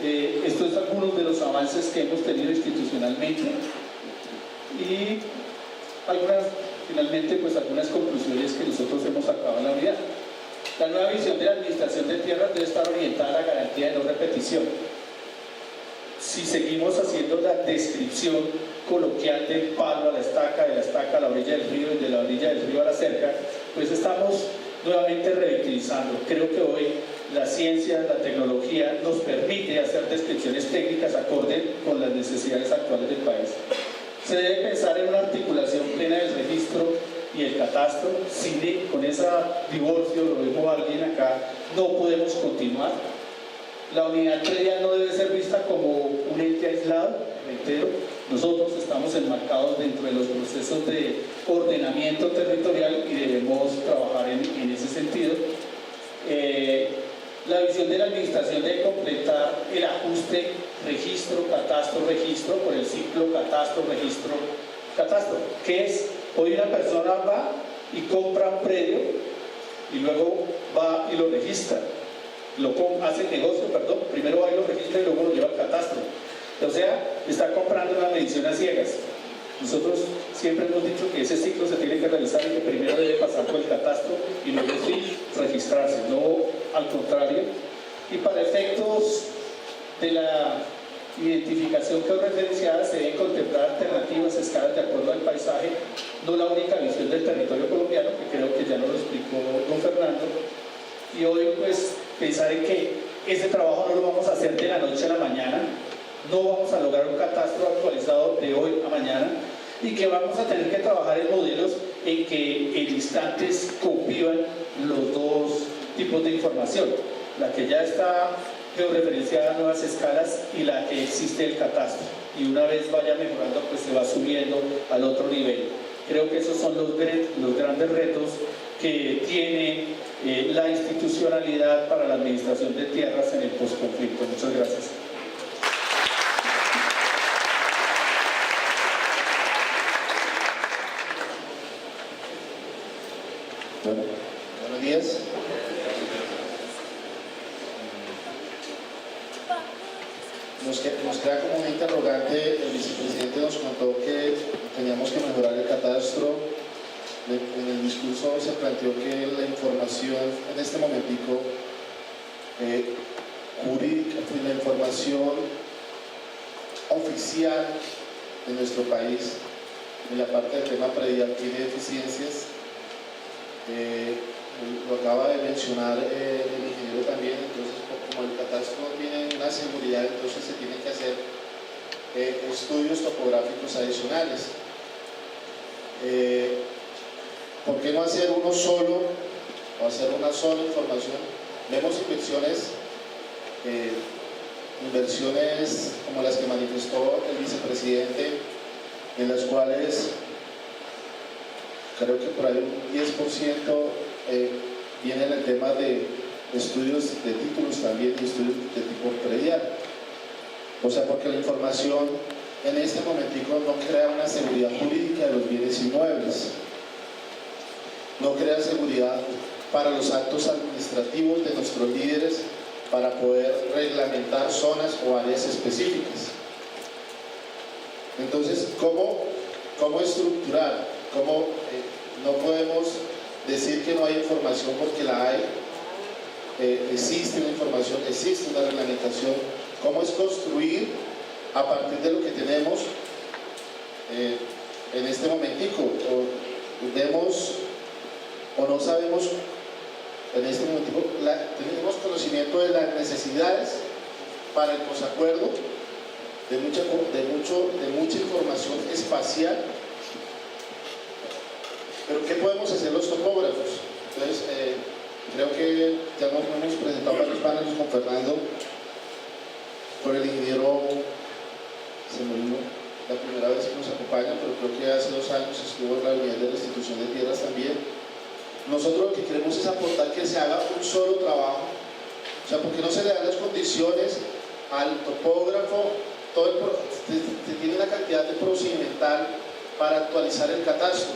Estos son algunos de los avances que hemos tenido institucionalmente, y finalmente, pues algunas conclusiones que nosotros hemos sacado en la unidad. La nueva visión de la administración de tierras debe estar orientada a la garantía de no repetición. Si seguimos haciendo la descripción coloquial del palo a la estaca, de la estaca a la orilla del río y de la orilla del río a la cerca, pues estamos nuevamente revictimizando. Creo que hoy la ciencia, la tecnología nos permite hacer descripciones técnicas acorde con las necesidades actuales del país. Se debe pensar en una articulación plena del registro y el catastro. Con ese divorcio, lo dijo alguien acá, no podemos continuar. La unidad predial no debe ser vista como un ente aislado, reitero. Nosotros estamos enmarcados dentro de los procesos de ordenamiento territorial y debemos trabajar en ese sentido. La visión de la administración debe completar el ajuste registro, catastro, por el ciclo catastro, registro, catastro, que es, hoy una persona va y compra un predio y luego va y lo registra. Hace el negocio, primero va y lo registra y luego lo lleva al catastro. O sea, está comprando una medición a ciegas. Nosotros siempre hemos dicho que ese ciclo se tiene que realizar y que primero debe pasar por el catastro y luego sí registrarse, no al contrario. Y para efectos de la identificación georreferenciada se deben contemplar alternativas escalas de acuerdo al paisaje, no la única visión del territorio colombiano, que creo que ya nos lo explicó don Fernando. Y hoy pues pensar en que ese trabajo no lo vamos a hacer de la noche a la mañana, no vamos a lograr un catastro actualizado de hoy a mañana, y que vamos a tener que trabajar en modelos en que en instantes convivan los dos tipos de información, la que ya está georreferenciada a nuevas escalas y la que existe el catastro, y una vez vaya mejorando pues se va subiendo al otro nivel. Creo que esos son los grandes retos que tiene la institucionalidad para la administración de tierras en el posconflicto. Muchas gracias. Bueno, buenos días. Nos queda como un interrogante. El vicepresidente nos contó que teníamos que mejorar el catastro. En el discurso se planteó que la información en este momentico jurídica, la información oficial de nuestro país en la parte del tema predial tiene deficiencias. Lo acaba de mencionar el ingeniero también. Entonces, como el catastro no tiene una seguridad, entonces se tiene que hacer estudios topográficos adicionales. ¿Por qué no hacer uno solo o hacer una sola información? Vemos inversiones como las que manifestó el vicepresidente, en las cuales creo que por ahí un 10% viene en el tema de estudios de títulos también y estudios de tipo predial. O sea, porque la información en este momentico no crea una seguridad jurídica de los bienes inmuebles, no crea seguridad para los actos administrativos de nuestros líderes para poder reglamentar zonas o áreas específicas. Entonces, ¿cómo estructurar? No podemos decir que no hay información porque la hay. Existe una información, existe una reglamentación. ¿Cómo es construir a partir de lo que tenemos en este momentico? Vemos o no sabemos en este momentico, tenemos conocimiento de las necesidades para el posacuerdo, de mucha información espacial, pero ¿qué podemos hacer los topógrafos? Entonces, creo que ya nos hemos presentado varios paneles con Fernando, con el ingeniero, se me olvidó la primera vez que nos acompaña, pero creo que hace 2 años estuvo en la unidad de restitución de tierras también. Nosotros lo que queremos es aportar que se haga un solo trabajo, o sea, porque no se le dan las condiciones al topógrafo, se tiene una cantidad de procedimental para actualizar el catastro.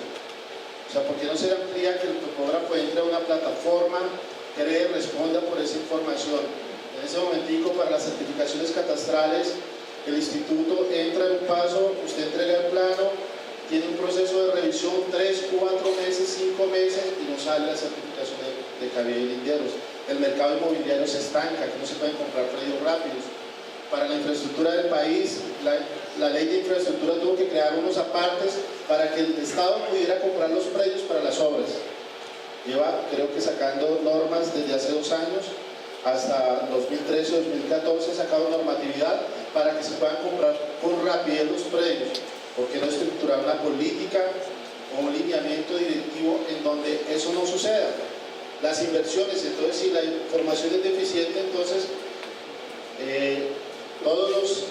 O sea, ¿por qué no se le amplía que el topógrafo entre a una plataforma, cree, responda por esa información? En ese momentico, para las certificaciones catastrales, el instituto entra en un paso, usted entrega el plano, tiene un proceso de revisión 3, 4 meses, 5 meses y no sale la certificación de cabida y linderos. El mercado inmobiliario se estanca, que no se pueden comprar predios rápidos. Para la infraestructura del país, la ley de infraestructura tuvo que crear unos apartes para que el Estado pudiera comprar los predios para las obras. Lleva, creo que sacando normas desde hace 2 años, hasta 2013 o 2014 ha sacado normatividad para que se puedan comprar con rapidez los predios. ¿Por qué no estructurar una política o un lineamiento directivo en donde eso no suceda? Las inversiones, entonces si la información es deficiente, entonces todos los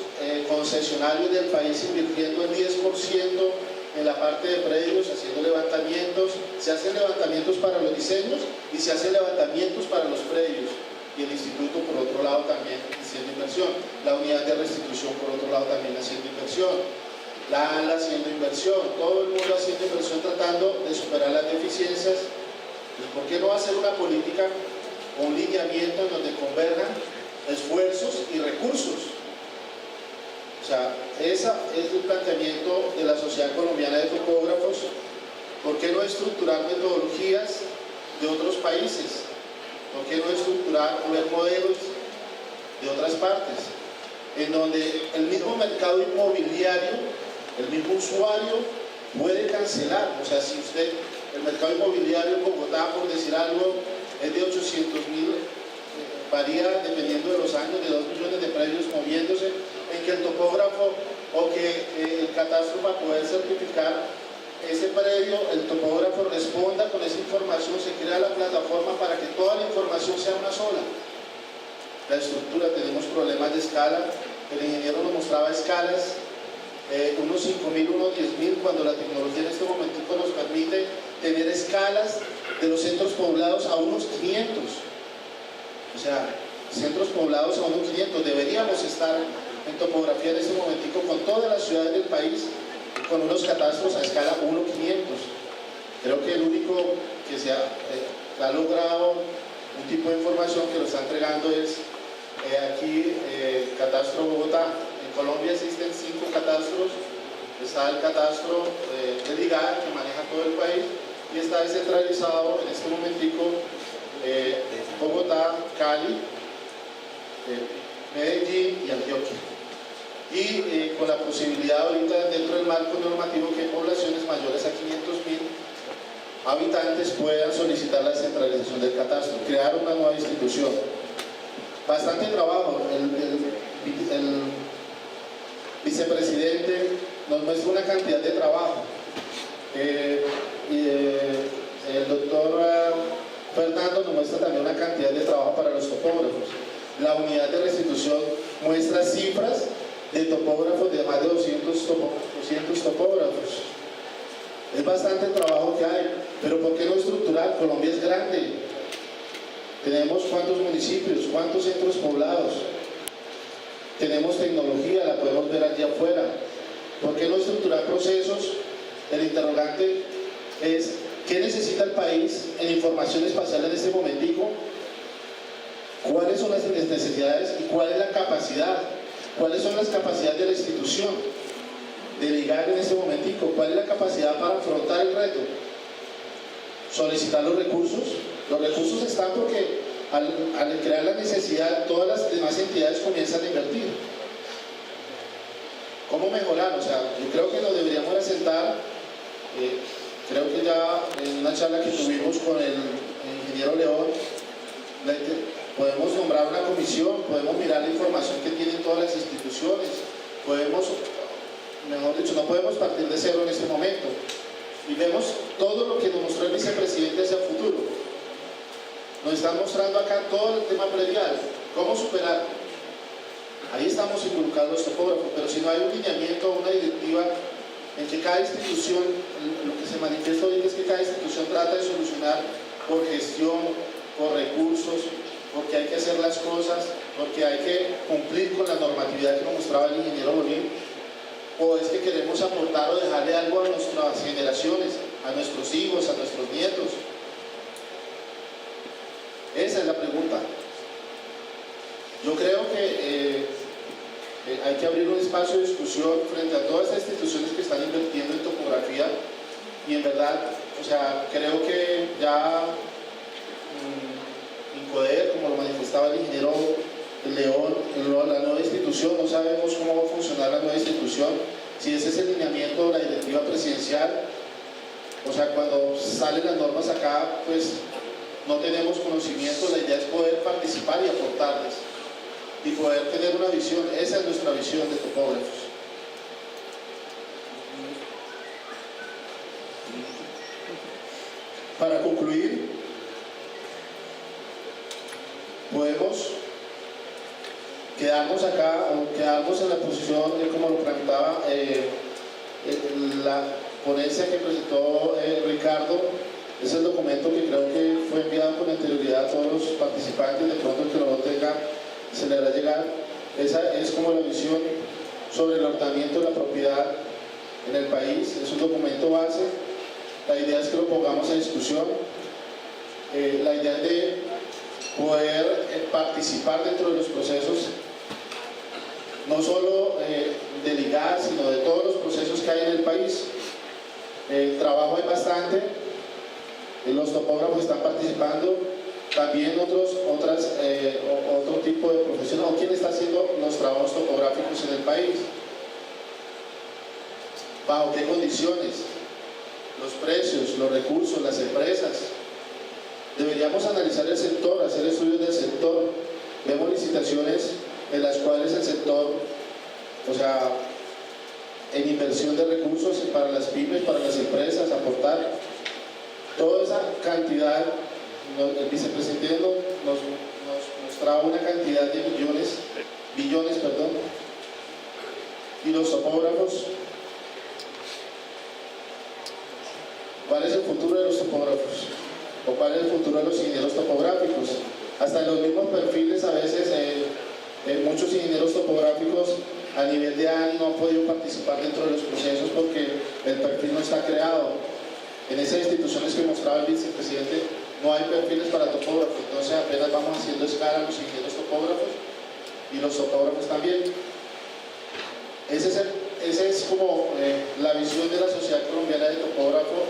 concesionarios del país invirtiendo el 10% en la parte de predios, haciendo levantamientos, se hacen levantamientos para los diseños y se hacen levantamientos para los predios. Y el instituto por otro lado también haciendo inversión, la unidad de restitución por otro lado también haciendo inversión, la ANLA haciendo inversión, todo el mundo haciendo inversión tratando de superar las deficiencias. ¿Y por qué no hacer una política o un lineamiento en donde converjan esfuerzos y recursos? O sea, ese es el planteamiento de la Sociedad Colombiana de Topógrafos. ¿Por qué no estructurar metodologías de otros países? ¿Por qué no estructurar o ver modelos de otras partes? En donde el mismo mercado inmobiliario, el mismo usuario puede cancelar. O sea, si usted, el mercado inmobiliario en Bogotá, por decir algo, es de 800.000, varía dependiendo de los años, de 2 millones de predios moviéndose, en que el topógrafo o que el catastro, para poder certificar ese predio, el topógrafo responda con esa información, se crea la plataforma para que toda la información sea una sola. La estructura, tenemos problemas de escala, el ingeniero nos mostraba escalas, unos 5.000, unos 10.000, cuando la tecnología en este momentico nos permite tener escalas de los centros poblados a unos 500. O sea, centros poblados a unos 500. Deberíamos estar en topografía en este momentico con todas las ciudades del país, con unos catastros a escala 1:500. Creo que el único que se ha logrado un tipo de información que lo está entregando es aquí Catastro Bogotá. En Colombia existen 5 catastros. Está el catastro del IGAD, que maneja todo el país, y está descentralizado en este momentico Bogotá, Cali, Medellín y Antioquia. Y con la posibilidad ahorita dentro del marco normativo que poblaciones mayores a 500.000 habitantes puedan solicitar la centralización del catastro, crear una nueva institución. Bastante trabajo. El vicepresidente nos muestra una cantidad de trabajo. El doctor Fernando nos muestra también una cantidad de trabajo para los topógrafos. La unidad de restitución muestra cifras de topógrafos de más de 200 topógrafos. Es bastante trabajo que hay, pero ¿por qué no estructural? Colombia es grande. Tenemos cuántos municipios, cuántos centros poblados. Tenemos tecnología, la podemos ver allí afuera. ¿Por qué no estructurar procesos? El interrogante es ¿qué necesita el país en información espacial en este momentico? ¿Cuáles son las necesidades y cuál es la capacidad? ¿Cuáles son las capacidades de la institución de ligar en este momentico? ¿Cuál es la capacidad para afrontar el reto? Solicitar los recursos. Los recursos están porque al crear la necesidad, todas las demás entidades comienzan a invertir. ¿Cómo mejorar? O sea, yo creo que nos deberíamos asentar, creo que ya en una charla que tuvimos con el ingeniero León, podemos nombrar una comisión, podemos mirar la información que tienen todas las instituciones, podemos, mejor dicho, no podemos partir de cero en este momento. Y vemos todo lo que nos mostró el vicepresidente hacia el futuro. Nos están mostrando acá todo el tema predial, cómo superar. Ahí estamos involucrados los topógrafos, pero si no hay un lineamiento, una directiva en que cada institución, lo que se manifiesta hoy es que cada institución trata de solucionar por gestión, por recursos, porque hay que hacer las cosas, porque hay que cumplir con la normatividad que nos mostraba el ingeniero Bolín, o es que queremos aportar o dejarle algo a nuestras generaciones, a nuestros hijos, a nuestros nietos. Esa es la pregunta. Yo creo que hay que abrir un espacio de discusión frente a todas estas instituciones que están invirtiendo en topografía y en verdad, o sea, creo que ya Incoder, como lo manifestaba el ingeniero León, la nueva institución, no sabemos cómo va a funcionar la nueva institución, si ese es el lineamiento de la directiva presidencial, o sea, cuando salen las normas acá, pues no tenemos conocimiento, la idea es poder participar y aportarles y poder tener una visión. Esa es nuestra visión de topógrafos. Para concluir, podemos quedarnos acá o quedarnos en la posición, como lo preguntaba la ponencia que presentó Ricardo. Es el documento que creo que fue enviado con anterioridad a todos los participantes, de pronto el que no lo tenga se le hará llegar. Esa es como la visión sobre el ordenamiento de la propiedad en el país. Es un documento base. La idea es que lo pongamos a discusión. La idea es de poder participar dentro de los procesos, no solo de ligar, sino de todos los procesos que hay en el país. Trabajo hay bastante, los topógrafos están participando, también otro tipo de profesionales, o quién está haciendo los trabajos topográficos en el país, bajo qué condiciones, los precios, los recursos, las empresas. Deberíamos analizar el sector, hacer estudios del sector. Vemos licitaciones en las cuales el sector, o sea, en inversión de recursos para las pymes, para las empresas, aportar toda esa cantidad. El vicepresidente nos mostraba una cantidad de billones, y los topógrafos. ¿Cuál es el futuro de los topógrafos? ¿O cuál es el futuro de los ingenieros topográficos? Hasta en los mismos perfiles, a veces muchos ingenieros topográficos a nivel de ANI no han podido participar dentro de los procesos porque el perfil no está creado. En esas instituciones que mostraba el vicepresidente no hay perfiles para topógrafos, entonces apenas vamos haciendo escala a los ingenieros topógrafos y los topógrafos también. Esa es como la visión de la Sociedad Colombiana de Topógrafo,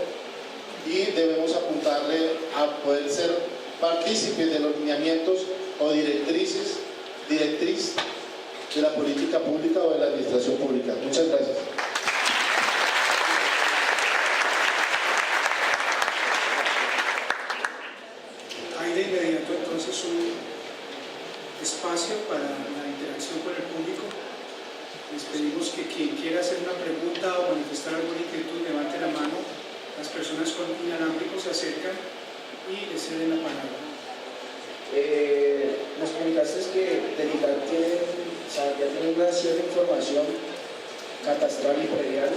y debemos apuntarle a poder ser partícipes de los lineamientos o directriz de la política pública o de la administración pública. Muchas gracias. Hay de inmediato entonces un espacio para la interacción con el público. Les pedimos que quien quiera hacer una pregunta o manifestar alguna inquietud, levante la mano. Las personas con inalámbricos se acercan y le ceden la palabra. Nos comunicaste que del IGAC tienen, o sea, ya tienen una cierta información catastral y predial,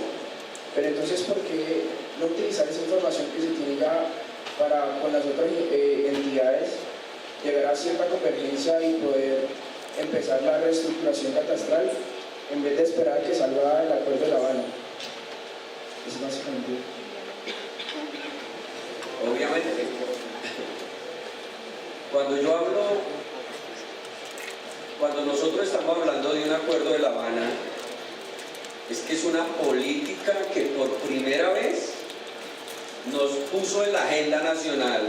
pero entonces ¿por qué no utilizar esa información que se tiene ya para con las otras entidades llegar a cierta convergencia y poder empezar la reestructuración catastral en vez de esperar que salga el acuerdo de La Habana? Es básicamente. Obviamente, cuando nosotros estamos hablando de un acuerdo de La Habana, es que es una política que por primera vez nos puso en la agenda nacional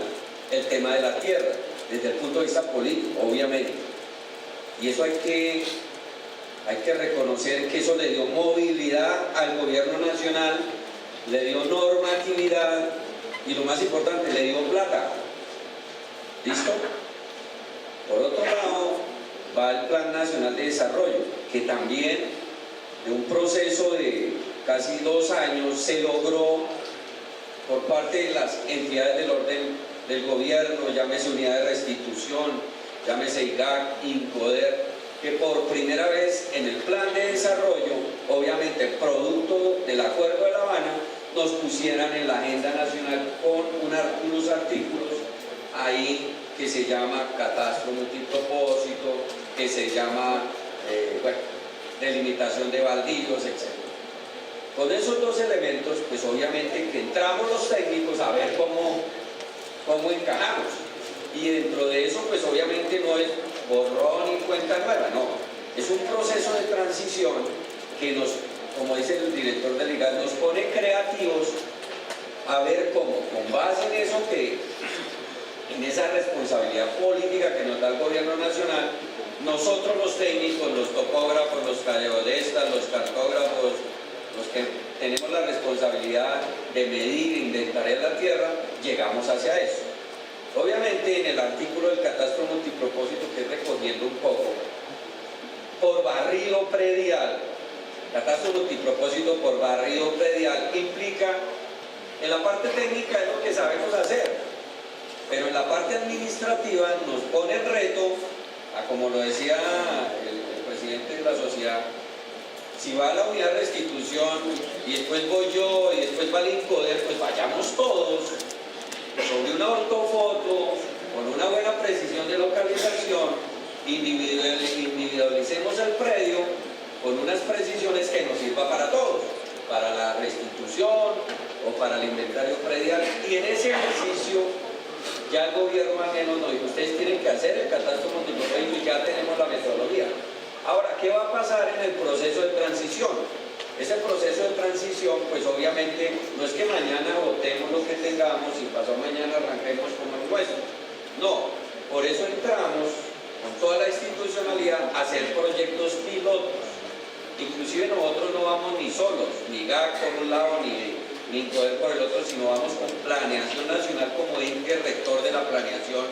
el tema de la tierra, desde el punto de vista político, obviamente. Y eso hay que reconocer que eso le dio movilidad al gobierno nacional, le dio normatividad y lo más importante, le dio plata. ¿Listo? Por otro lado, va el Plan Nacional de Desarrollo, que también de un proceso de casi 2 años se logró por parte de las entidades del orden del gobierno, llámese Unidad de Restitución, llámese IGAC, INCODER, que por primera vez en el Plan de Desarrollo, obviamente producto del Acuerdo de La Habana, nos pusieran en la agenda nacional con unos artículos ahí que se llama catastro multipropósito, que se llama delimitación de baldíos, etc. Con esos 2 elementos, pues obviamente que entramos los técnicos a ver cómo encajamos. Y dentro de eso, pues obviamente no es borrón y cuenta nueva, no. Es un proceso de transición que nos, como dice el director del IGAC, nos pone creativos a ver cómo, con base en eso en esa responsabilidad política que nos da el gobierno nacional, nosotros los técnicos, los topógrafos, los geodestas, los cartógrafos, los que tenemos la responsabilidad de medir e inventariar la tierra, llegamos hacia eso. Obviamente en el artículo del catastro multipropósito, que es recogiendo un poco, por barrido predial, catastro multipropósito por barrido predial implica, en la parte técnica es lo que sabemos hacer, pero en la parte administrativa nos pone el reto, como lo decía el presidente de la sociedad, si va a la unidad de restitución y después voy yo y después va el INCODER, pues vayamos todos sobre una ortofoto, con una buena precisión de localización, individualicemos el predio con unas precisiones que nos sirva para todos, para la restitución o para el inventario predial. Y en ese ejercicio ya el gobierno al menos nos dijo, ustedes tienen que hacer el catastro multipropósito y ya tenemos la metodología. Ahora, ¿qué va a pasar en el proceso de transición? Ese proceso de transición, pues obviamente no es que mañana votemos lo que tengamos y pasado mañana arranquemos como el nuestro. No, por eso entramos con toda la institucionalidad a hacer proyectos pilotos. Inclusive nosotros no vamos ni solos, ni GAC por un lado, ni INCODER por el otro, sino vamos con Planeación Nacional como ente rector de la planeación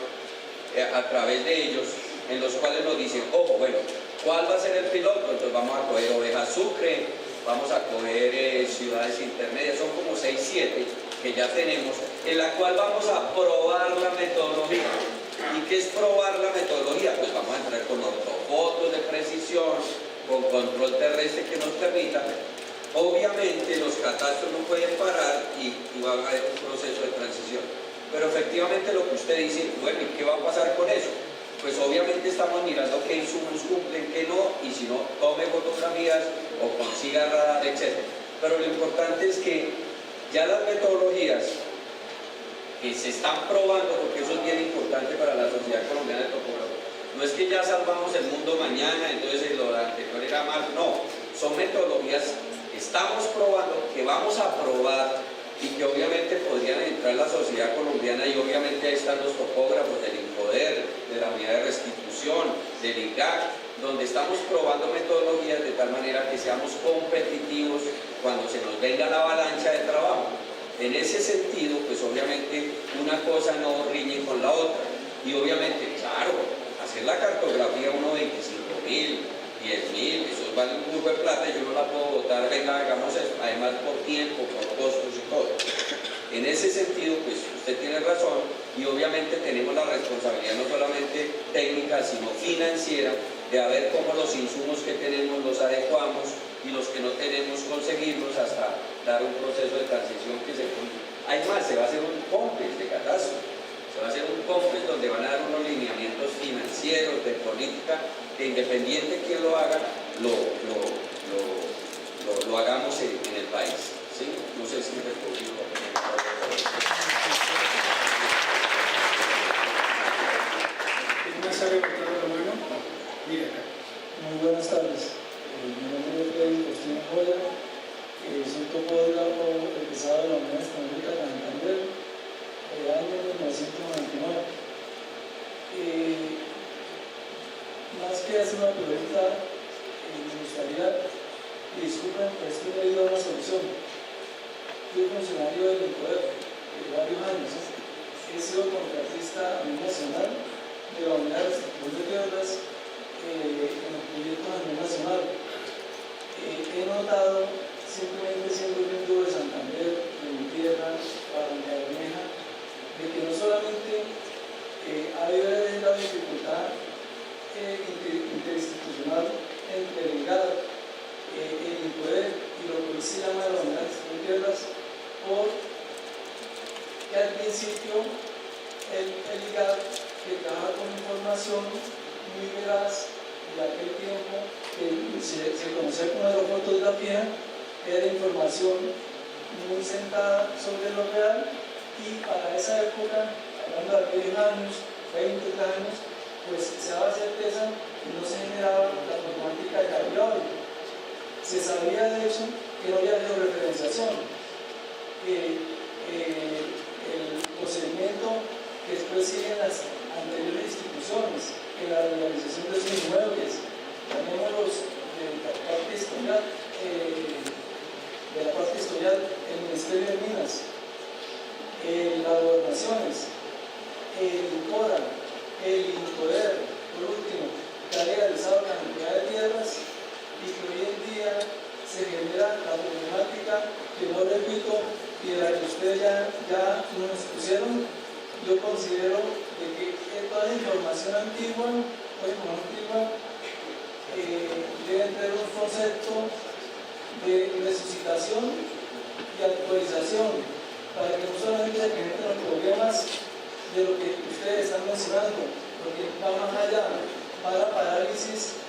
a través de ellos, en los cuales nos dicen, ojo, bueno, ¿cuál va a ser el piloto? Entonces vamos a coger Ovejas Sucre, vamos a coger ciudades intermedias, son como 6, 7 que ya tenemos, en la cual vamos a probar la metodología. ¿Y qué es probar la metodología? Pues vamos a entrar con ortofotos de precisión, con control terrestre que nos permita. Obviamente los catastros no pueden parar y va a haber un proceso de transición. Pero efectivamente lo que usted dice, bueno, ¿y qué va a pasar con eso? Pues obviamente estamos mirando qué insumos cumplen, qué no, y si no, tome fotografías o consiga radar, etc. Pero lo importante es que ya las metodologías que se están probando, porque eso es bien importante para la Sociedad Colombiana de Topografía, no es que ya salvamos el mundo mañana, entonces lo anterior era mal, no, son metodologías que estamos probando, que vamos a probar y que obviamente podrían entrar en la sociedad colombiana, y obviamente ahí están los topógrafos del INCODER, de la unidad de restitución, del IGAC, donde estamos probando metodologías de tal manera que seamos competitivos cuando se nos venga la avalancha de trabajo. En ese sentido, pues obviamente una cosa no riñe con la otra, y obviamente, claro, hacer la cartografía 1.25.000, 10.000, eso vale un grupo de plata y yo no la puedo votar, venga, hagamos eso, además por tiempo, por costos y todo. En ese sentido, pues usted tiene razón y obviamente tenemos la responsabilidad no solamente técnica, sino financiera, de ver cómo los insumos que tenemos los adecuamos y los que no tenemos conseguirlos hasta dar un proceso de transición que se cumpla. Hay más, se va a hacer un COMPES de catastro, se va a hacer un COMPES donde van a dar unos lineamientos financieros, de política, que independiente de quién lo haga, lo hagamos en el país. ¿Sí? No sé si me respondí. ¿Más ha levantado la mano? Mira acá. Muy buenas tardes. Mi nombre es Freddy Costina Joya. Soy topógrafo egresado de la Universidad Tecnológica de Santander, año 1999. Más que hacer una pregunta, me gustaría que disculpen, pero es que no he ido a una solución. Fui funcionario del INCODER de varios años. He sido contratista a nivel nacional de la Unidad de Restitución de Tierras en los proyectos a nivel nacional. He notado, simplemente siendo oriundo de Santander, de mi tierra, Barrancabermeja, de que no solamente ha habido la dificultad interinstitucional entre el INGAD, el INCODER y lo que hoy se llama la Unidad de Restitución de Tierras, porque al principio el INGAD, que trabaja con información muy veraz de aquel tiempo, que se conocía como aerofotografía, era información muy sentada sobre lo real, y para esa época, hablando de 10 años, 20 años, pues se daba certeza y no se generaba la problemática que había hoy. Se sabía de hecho que no había georreferenciación. El procedimiento que después siguen las anteriores instituciones en la realización de sus inmuebles, llamémoslos de la parte historial, el Ministerio de Minas, las gobernaciones, el INCORA, el INCODER, por último, que ha legalizado la cantidad de tierras y que hoy en día se genera la problemática que no repito y de la que ustedes ya nos pusieron. Yo considero de que toda la información antigua, debe tener un concepto de resucitación y actualización para que no solamente se generen los problemas de lo que ustedes están mencionando, porque va más allá, va la parálisis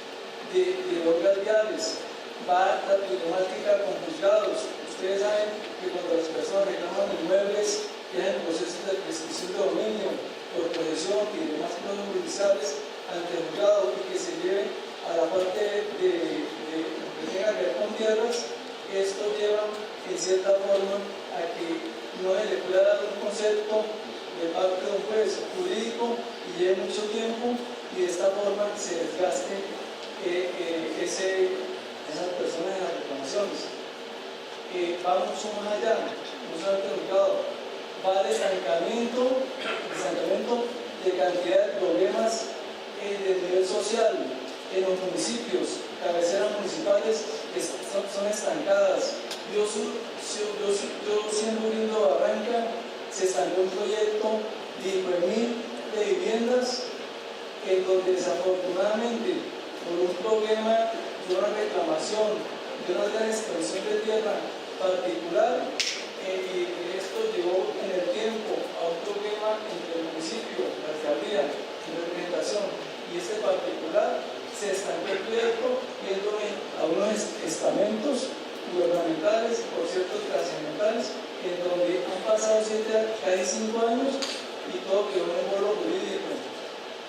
de obras viales, va la problemática con juzgados. Ustedes saben que cuando las personas reclaman inmuebles, tienen procesos de prescripción de dominio por posesión y demás procesos judiciales ante el juzgado, y que se lleve a la parte que tenga que ver con tierras. Esto lleva en cierta forma a que no se le pueda dar un concepto de parte de un juez jurídico y lleve mucho tiempo, y de esta forma se desgaste esas personas en las reclamaciones. Va mucho más allá, no solamente el juzgado, va al estancamiento de cantidad de problemas de nivel social en los municipios, cabeceras municipales que son estancadas. Yo siendo oriundo de Barranca, se estancó un proyecto de 9.000 de viviendas, en donde desafortunadamente por un problema de una reclamación de una gran extensión de tierra particular, y esto llevó en el tiempo a un problema entre el municipio, la alcaldía, la representación y este particular, se estancó el proyecto yendo a unos estamentos gubernamentales, por cierto trascendentales, en donde han pasado casi 5 años y todo quedó en un bolo jurídico.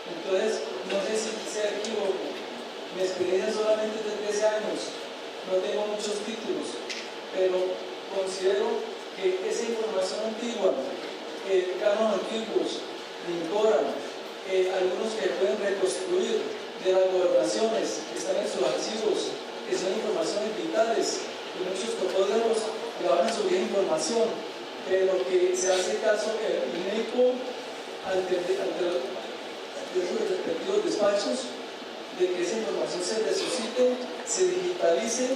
Entonces, no sé si se equivoco. Mi experiencia solamente es de 13 años, no tengo muchos títulos, pero considero que esa información antigua, canos antiguos, INCORA, algunos que pueden reconstruir de las gobernaciones que están en sus archivos, que son informaciones vitales, y muchos topógrafos graban su vieja información, pero que se hace caso inecuo ante sus respectivos despachos, de que esa información se resucite, se digitalice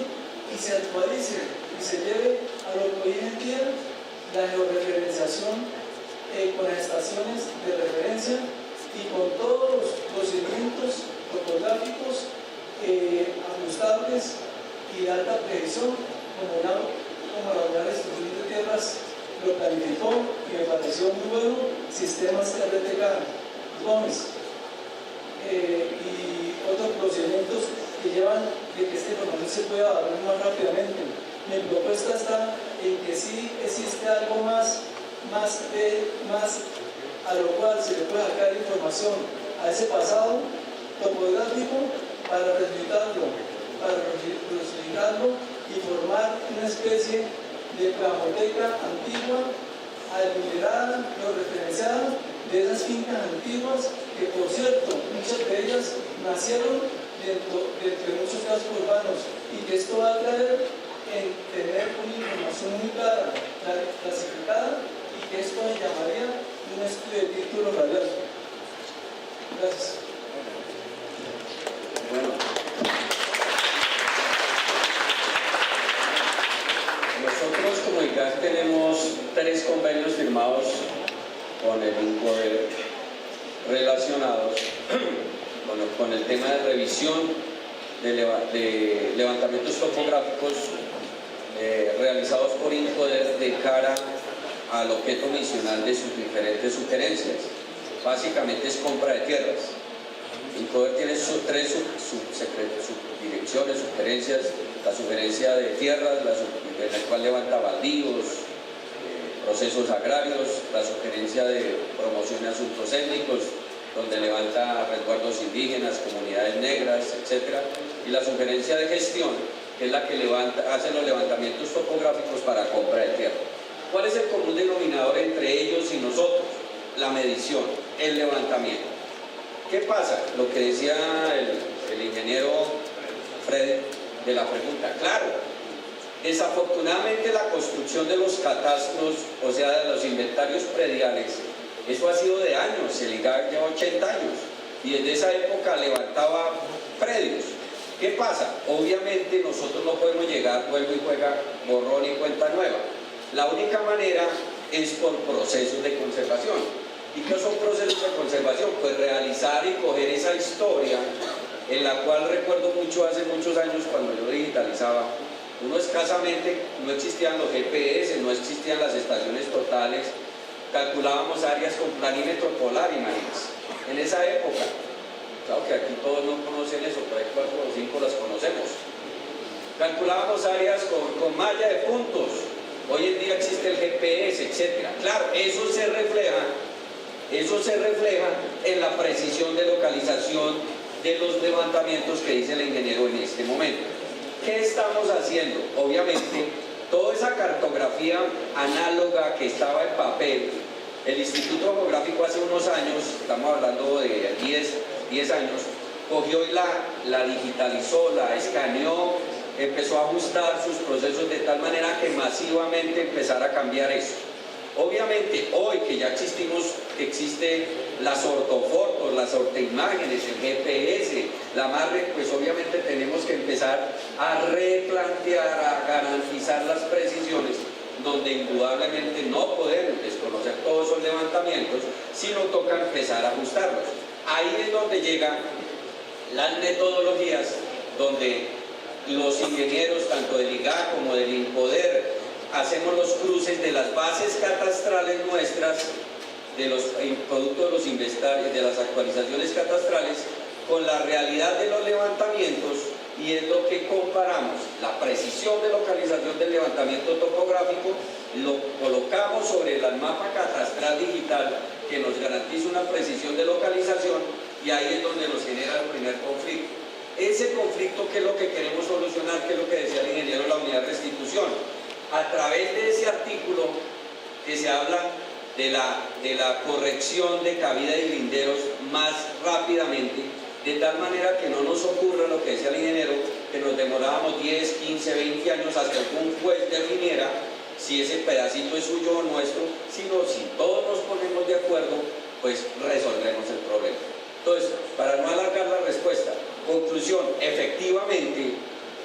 y se actualice y se lleve a lo que hoy en día la georreferenciación con las estaciones de referencia y con todos los procedimientos topográficos ajustables y de alta precisión como la Unidad de Distribución de Tierras lo planificó y me pareció muy bueno, sistemas RTK Gómez y otros procedimientos que llevan de que esta información se pueda dar más rápidamente. Mi propuesta está en que sí existe algo más a lo cual se le puede sacar información a ese pasado topográfico para resucitarlo y formar una especie de plamoteca antigua, admirada, referenciada de esas fincas antiguas que, por cierto, muchas de ellas nacieron dentro de muchos cascos urbanos y que esto va a traer en tener una información muy clara, clasificada, y que esto me llamaría un estudio de título radial. Gracias. Bueno, nosotros como ICAC tenemos 3 convenios firmados con el INCODER relacionados con el tema de revisión de levantamientos topográficos realizados por INCODER de cara al objeto misional de sus diferentes sugerencias. Básicamente es compra de tierras. INCODER tiene 3 subdirecciones, sugerencias: la sugerencia de tierras, en la cual levanta baldíos, procesos agrarios; la sugerencia de promoción de asuntos étnicos, donde levanta resguardos indígenas, comunidades negras, etc. Y la sugerencia de gestión, que es la que hace los levantamientos topográficos para compra de tierra. ¿Cuál es el común denominador entre ellos y nosotros? La medición, el levantamiento. ¿Qué pasa? Lo que decía el ingeniero Fred de la pregunta. Claro, desafortunadamente la construcción de los catastros, o sea, de los inventarios prediales, eso ha sido de años. El IGAC lleva 80 años y desde esa época levantaba predios. ¿Qué pasa? Obviamente nosotros no podemos llegar, vuelvo y juega borrón y cuenta nueva. La única manera es por procesos de conservación. ¿Y qué son procesos de conservación? Pues realizar y coger esa historia, en la cual recuerdo mucho hace muchos años cuando yo digitalizaba. Uno escasamente, no existían los GPS, no existían las estaciones totales, calculábamos áreas con planímetro polar, imagínense, en esa época. Claro que aquí todos no conocen eso, pero hay 4 o 5 las conocemos. Calculábamos áreas con malla de puntos. Hoy en día existe el GPS, etc. Claro, eso se refleja en la precisión de localización de los levantamientos que dice el ingeniero en este momento. ¿Qué estamos haciendo? Obviamente, toda esa cartografía análoga que estaba en papel, el Instituto Geográfico hace unos años, estamos hablando de 10 años, cogió y la digitalizó, la escaneó, empezó a ajustar sus procesos de tal manera que masivamente empezara a cambiar eso. Obviamente, hoy que ya existe las ortofotos, las ortoimágenes, el GPS, pues obviamente tenemos que empezar a replantear, a garantizar las precisiones, donde indudablemente no podemos desconocer todos esos levantamientos, sino toca empezar a ajustarlos. Ahí es donde llegan las metodologías, donde los ingenieros, tanto del IGAC como del INCODER, hacemos los cruces de las bases catastrales nuestras, de los productos de los inventarios, de las actualizaciones catastrales, con la realidad de los levantamientos, y es lo que comparamos. La precisión de localización del levantamiento topográfico lo colocamos sobre el mapa catastral digital, que nos garantiza una precisión de localización, y ahí es donde nos genera el primer conflicto. Ese conflicto, ¿qué es lo que queremos solucionar? ¿Qué es lo que decía el ingeniero de la unidad de restitución? A través de ese artículo que se habla de la corrección de cabida y linderos más rápidamente, de tal manera que no nos ocurra lo que decía el ingeniero, que nos demorábamos 10, 15, 20 años hasta que un juez definiera si ese pedacito es suyo o nuestro, sino si todos nos ponemos de acuerdo, pues resolvemos el problema. Entonces, para no alargar la respuesta, Conclusión, efectivamente,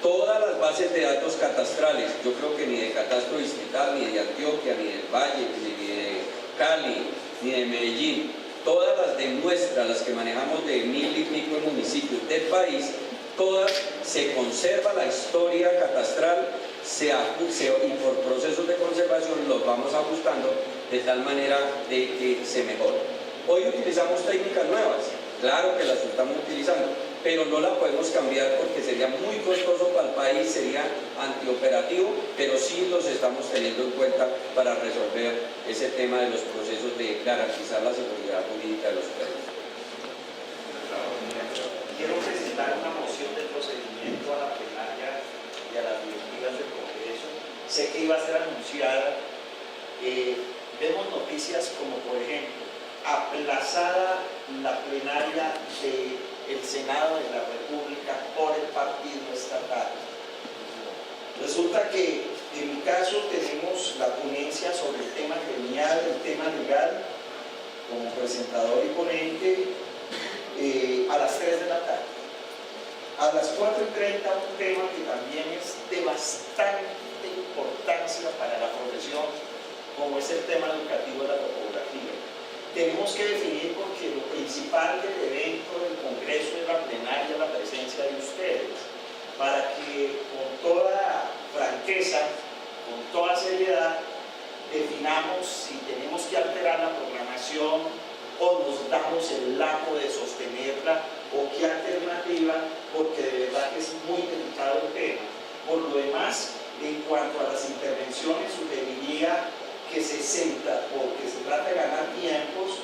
todas las bases de datos catastrales, yo creo que ni de Catastro Distrital, ni de Antioquia, ni del Valle, ni de Cali, ni de Medellín, todas las de nuestras, las que manejamos de 1000 y pico de municipios del país, todas se conserva la historia catastral y por procesos de conservación los vamos ajustando de tal manera de que se mejore. Hoy utilizamos técnicas nuevas, claro que las estamos utilizando, pero no la podemos cambiar porque sería muy costoso para el país, sería antioperativo, pero sí los estamos teniendo en cuenta para resolver ese tema de los procesos de garantizar la seguridad jurídica de los países. Quiero presentar una moción de procedimiento a la plenaria y a las directivas del Congreso. Sé que iba a ser anunciada. Vemos noticias como, por ejemplo, aplazada la plenaria del Senado de la República por el partido estatal. Resulta que en mi caso tenemos la ponencia sobre el tema gremial, el tema legal, como presentador y ponente, a las 3 de la tarde. A las 4:30 un tema que también es de bastante importancia para la profesión, como es el tema educativo de la topografía. Tenemos que definir porque lo principal del evento del Congreso es la plenaria, la presencia de ustedes, para que con toda franqueza, con toda seriedad, definamos si tenemos que alterar la programación o nos damos el lazo de sostenerla o qué alternativa, porque de verdad que es muy delicado el tema. Por lo demás, en cuanto a las intervenciones, sugeriría que se centra, porque se trata de ganar tiempos,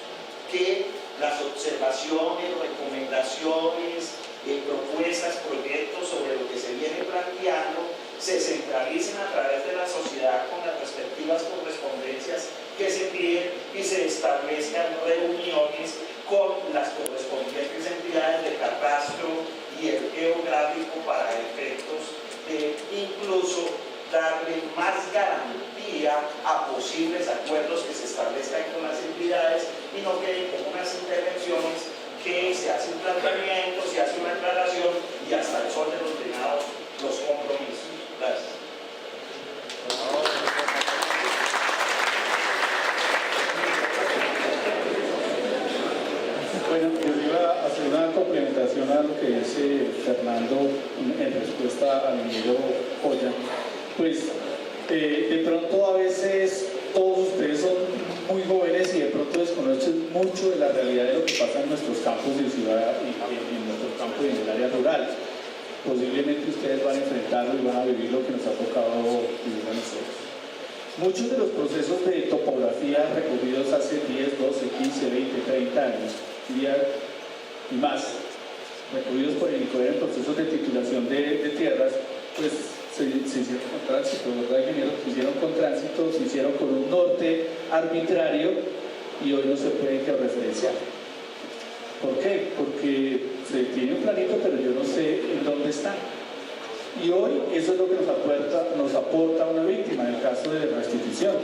que las observaciones, recomendaciones, propuestas, proyectos sobre lo que se viene planteando se centralicen a través de la sociedad con las respectivas correspondencias que se envíen y se establezcan reuniones con las correspondientes entidades de catastro y el geográfico para efectos de incluso darle más garantía a posibles acuerdos que se establezcan con las entidades y no queden como unas intervenciones que se hace un planteamiento, se hace una aclaración y hasta el sol de los venados los compromisos. Gracias. Bueno, yo iba a hacer una complementación a lo que dice Fernando en respuesta al ingeniero Joya. Pues de pronto a veces todos ustedes son muy jóvenes y de pronto desconocen mucho de la realidad de lo que pasa en nuestros campos de ciudad y en nuestro campo y en el área rural. Posiblemente ustedes van a enfrentarlo y van a vivir lo que nos ha tocado vivir a nosotros. Muchos de los procesos de topografía recorridos hace 10, 12, 15, 20, 30 años y más, recorridos por el INCODER en procesos de titulación de tierras, pues se hicieron con tránsito, ¿verdad, ingeniero? Se hicieron con tránsito, se hicieron con un norte arbitrario y hoy no se puede georreferenciar. ¿Por qué? Porque se tiene un planito, pero yo no sé en dónde está. Y hoy eso es lo que nos aporta una víctima en el caso de restitución.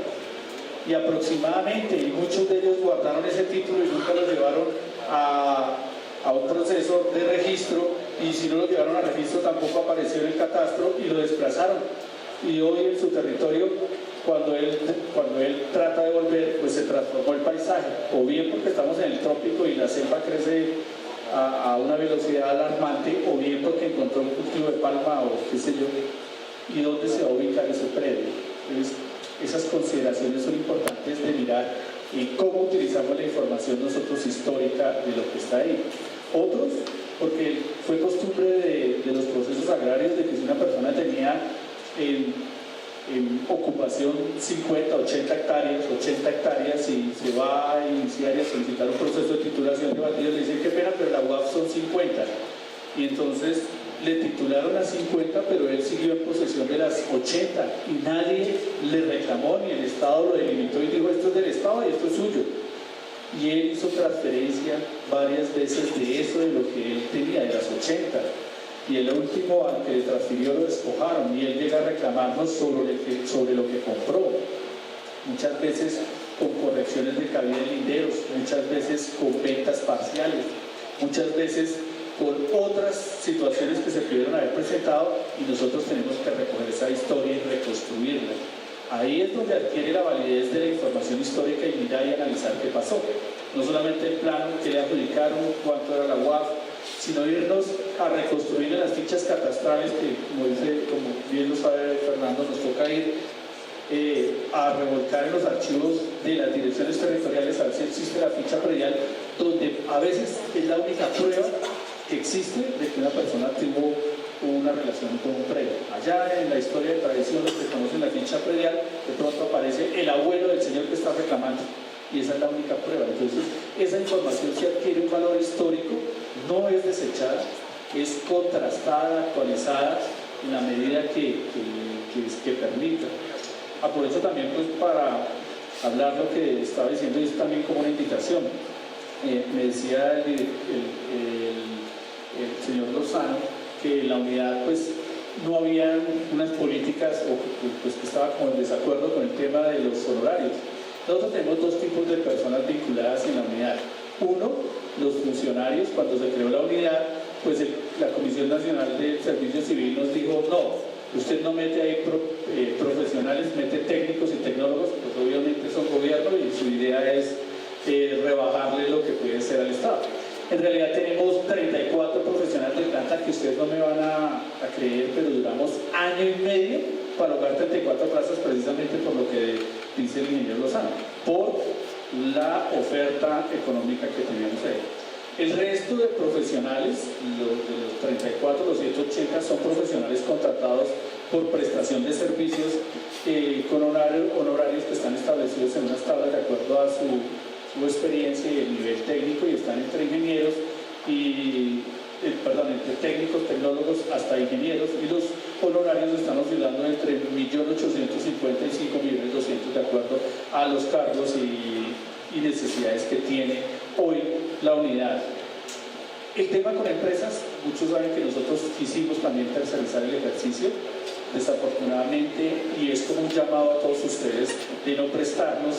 Y aproximadamente, y muchos de ellos guardaron ese título y nunca lo llevaron a un proceso de registro, y si no lo llevaron a registro tampoco apareció en el catastro y lo desplazaron. Y hoy en su territorio, cuando él trata de volver, pues se transformó el paisaje, o bien porque estamos en el trópico y la selva crece a una velocidad alarmante, o bien porque encontró un cultivo de palma o qué sé yo, y dónde se va a ubicar ese predio. Entonces, esas consideraciones son importantes de mirar y cómo utilizamos la información nosotros histórica de lo que está ahí. Otros, porque fue costumbre de los procesos agrarios de que si una persona tenía en ocupación 50, 80 hectáreas y se va a iniciar y a solicitar un proceso de titulación de baldíos, le dicen qué pena, pero la UAF son 50. Y entonces le titularon a 50, pero él siguió en posesión de las 80 y nadie le reclamó, ni el Estado lo delimitó y dijo esto es del Estado y esto es suyo. Y él hizo transferencia varias veces de eso, de lo que él tenía, de las 80. Y el último al que le transfirió lo despojaron y él llega a reclamarnos sobre lo que compró. Muchas veces con correcciones de cabida de linderos, muchas veces con ventas parciales, muchas veces con otras situaciones que se pudieron haber presentado y nosotros tenemos que recoger esa historia y reconstruirla. Ahí es donde adquiere la validez de la información histórica y mirar y analizar qué pasó. No solamente el plano que le adjudicaron, cuánto era la UAF, sino irnos a reconstruir en las fichas catastrales que, como bien lo sabe Fernando, nos toca ir a revolcar en los archivos de las direcciones territoriales a ver si existe la ficha predial, donde a veces es la única prueba que existe de que una persona tuvo una relación con un predio. Allá en la historia de tradición, los que conocen la ficha predial, de pronto aparece el abuelo del señor que está reclamando, y esa es la única prueba. Entonces, esa información se adquiere un valor histórico, no es desechada, es contrastada, actualizada en la medida que permita. Aprovecho también pues para hablar lo que estaba diciendo y es también como una invitación. Me decía el señor Lozano que en la unidad pues no había unas políticas o pues que estaba como en desacuerdo con el tema de los honorarios. Nosotros tenemos dos tipos de personas vinculadas en la unidad. Uno, los funcionarios. Cuando se creó la unidad, pues la Comisión Nacional de Servicio Civil nos dijo no, usted no mete ahí profesionales, mete técnicos y tecnólogos, pues obviamente son gobierno y su idea es rebajarle lo que puede ser al Estado. En realidad tenemos 34 profesionales de planta que ustedes no me van a creer, pero duramos año y medio para lograr 34 plazas precisamente por lo que dice el ingeniero Lozano, por la oferta económica que teníamos ahí. El resto de profesionales, de los 34, los 180 son profesionales contratados por prestación de servicios con honorarios que están establecidos en unas tablas de acuerdo a su experiencia y el nivel técnico, y están entre ingenieros entre técnicos, tecnólogos hasta ingenieros, y los honorarios están oscilando entre 1.850.000 y 5.200.000 de acuerdo a los cargos y necesidades que tiene hoy la unidad. El tema con empresas, muchos saben que nosotros quisimos también tercerizar el ejercicio, desafortunadamente, y es como un llamado a todos ustedes de no prestarnos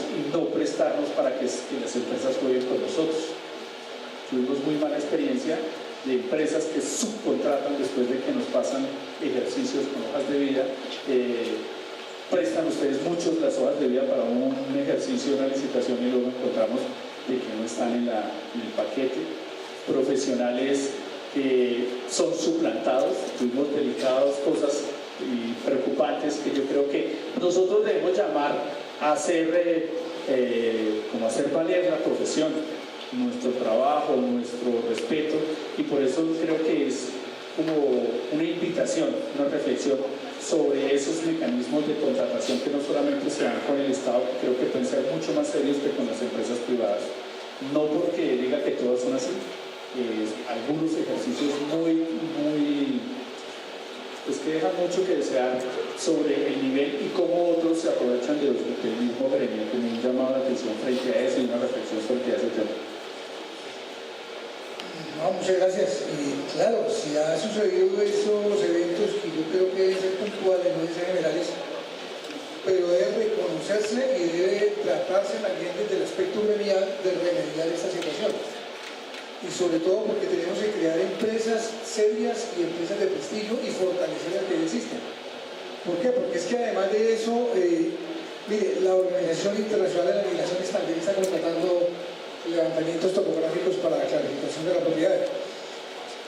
para que las empresas jueguen con nosotros. Tuvimos muy mala experiencia de empresas que subcontratan después de que nos pasan ejercicios con hojas de vida. Prestan ustedes muchos las hojas de vida para un ejercicio, una licitación, y luego encontramos de que no están en el paquete. Profesionales que son suplantados, tuvimos delicadas cosas y preocupantes que yo creo que nosotros debemos llamar a hacer, como hacer valer la profesión, nuestro trabajo, nuestro respeto, y por eso creo que es como una invitación, una reflexión sobre esos mecanismos de contratación que no solamente se dan con el Estado, que creo que pueden ser mucho más serios que con las empresas privadas. No porque diga que todas son así, algunos ejercicios pues que dejan mucho que desear sobre el nivel y cómo otros se aprovechan del mismo gremio, que me han llamado la atención frente a eso y una reflexión frente a ese tema. No, muchas gracias. Claro, si ha sucedido esos eventos que yo creo que deben ser puntuales, no deben ser generales, pero debe reconocerse y debe tratarse también desde el aspecto gremial de remediar esta situación. Y sobre todo porque tenemos que crear empresas serias y empresas de prestigio y fortalecer las que ya existen. ¿Por qué? Porque es que además de eso, mire, la Organización Internacional de las Migraciones también está contratando levantamientos topográficos para la clarificación de la propiedad.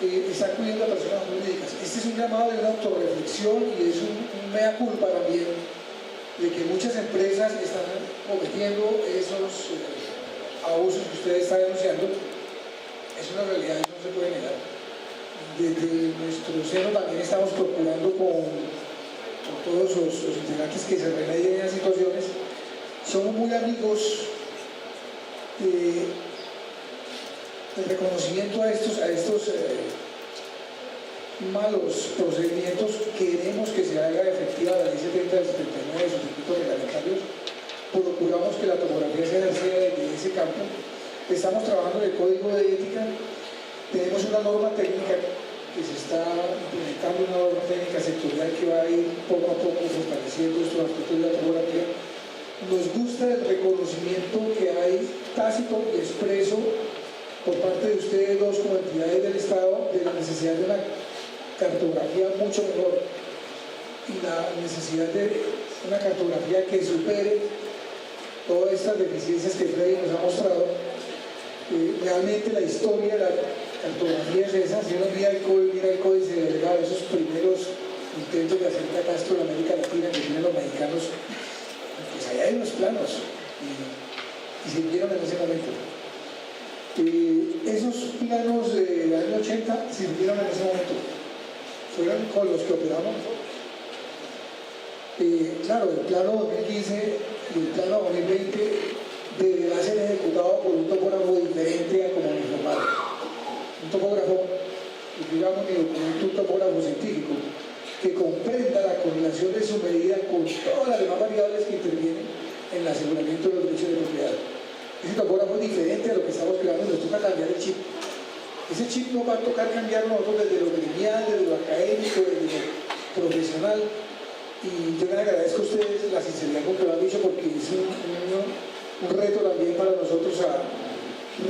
Está acudiendo a personas jurídicas. Este es un llamado de una autorreflexión y es un mea culpa también de que muchas empresas están cometiendo esos abusos que usted está denunciando. Es una realidad, no se puede negar. Desde nuestro seno también estamos procurando con todos los integrantes que se remedien esas situaciones. Somos muy amigos del reconocimiento a estos malos procedimientos. Queremos que se haga efectiva la ley 70 del 79 de sus circuitos reglamentarios. Procuramos que la topografía sea ejercida desde ese campo. Estamos trabajando en el código de ética. Tenemos una norma técnica que se está implementando, una norma técnica sectorial que va a ir poco a poco fortaleciendo estos aspectos de la topografía. Nos gusta el reconocimiento que hay tácito y expreso por parte de ustedes dos como entidades del Estado de la necesidad de una cartografía mucho mejor y la necesidad de una cartografía que supere todas estas deficiencias que Freddy nos ha mostrado. Realmente la historia de la cartografía es esa. Si uno mira el códice delegado, esos primeros intentos de hacer catastro en América Latina que tienen los mexicanos, pues allá hay unos planos y sirvieron en ese momento. Esos planos del año 80 sirvieron en ese momento, fueron con los que operamos nosotros. Claro, el plano 2015 y el plano 2020 deberá ser ejecutado por un topógrafo diferente a como lo informaron. Un topógrafo, digamos, un topógrafo científico que comprenda la coordinación de su medida con todas las demás variables que intervienen en el aseguramiento de los derechos de propiedad. Ese topógrafo es diferente a lo que estamos creando, nos toca cambiar el chip. Ese chip nos va a tocar cambiar nosotros desde lo gremial, desde lo académico, desde lo profesional. Y yo les agradezco a ustedes la sinceridad con que lo han dicho, porque es un reto también para nosotros a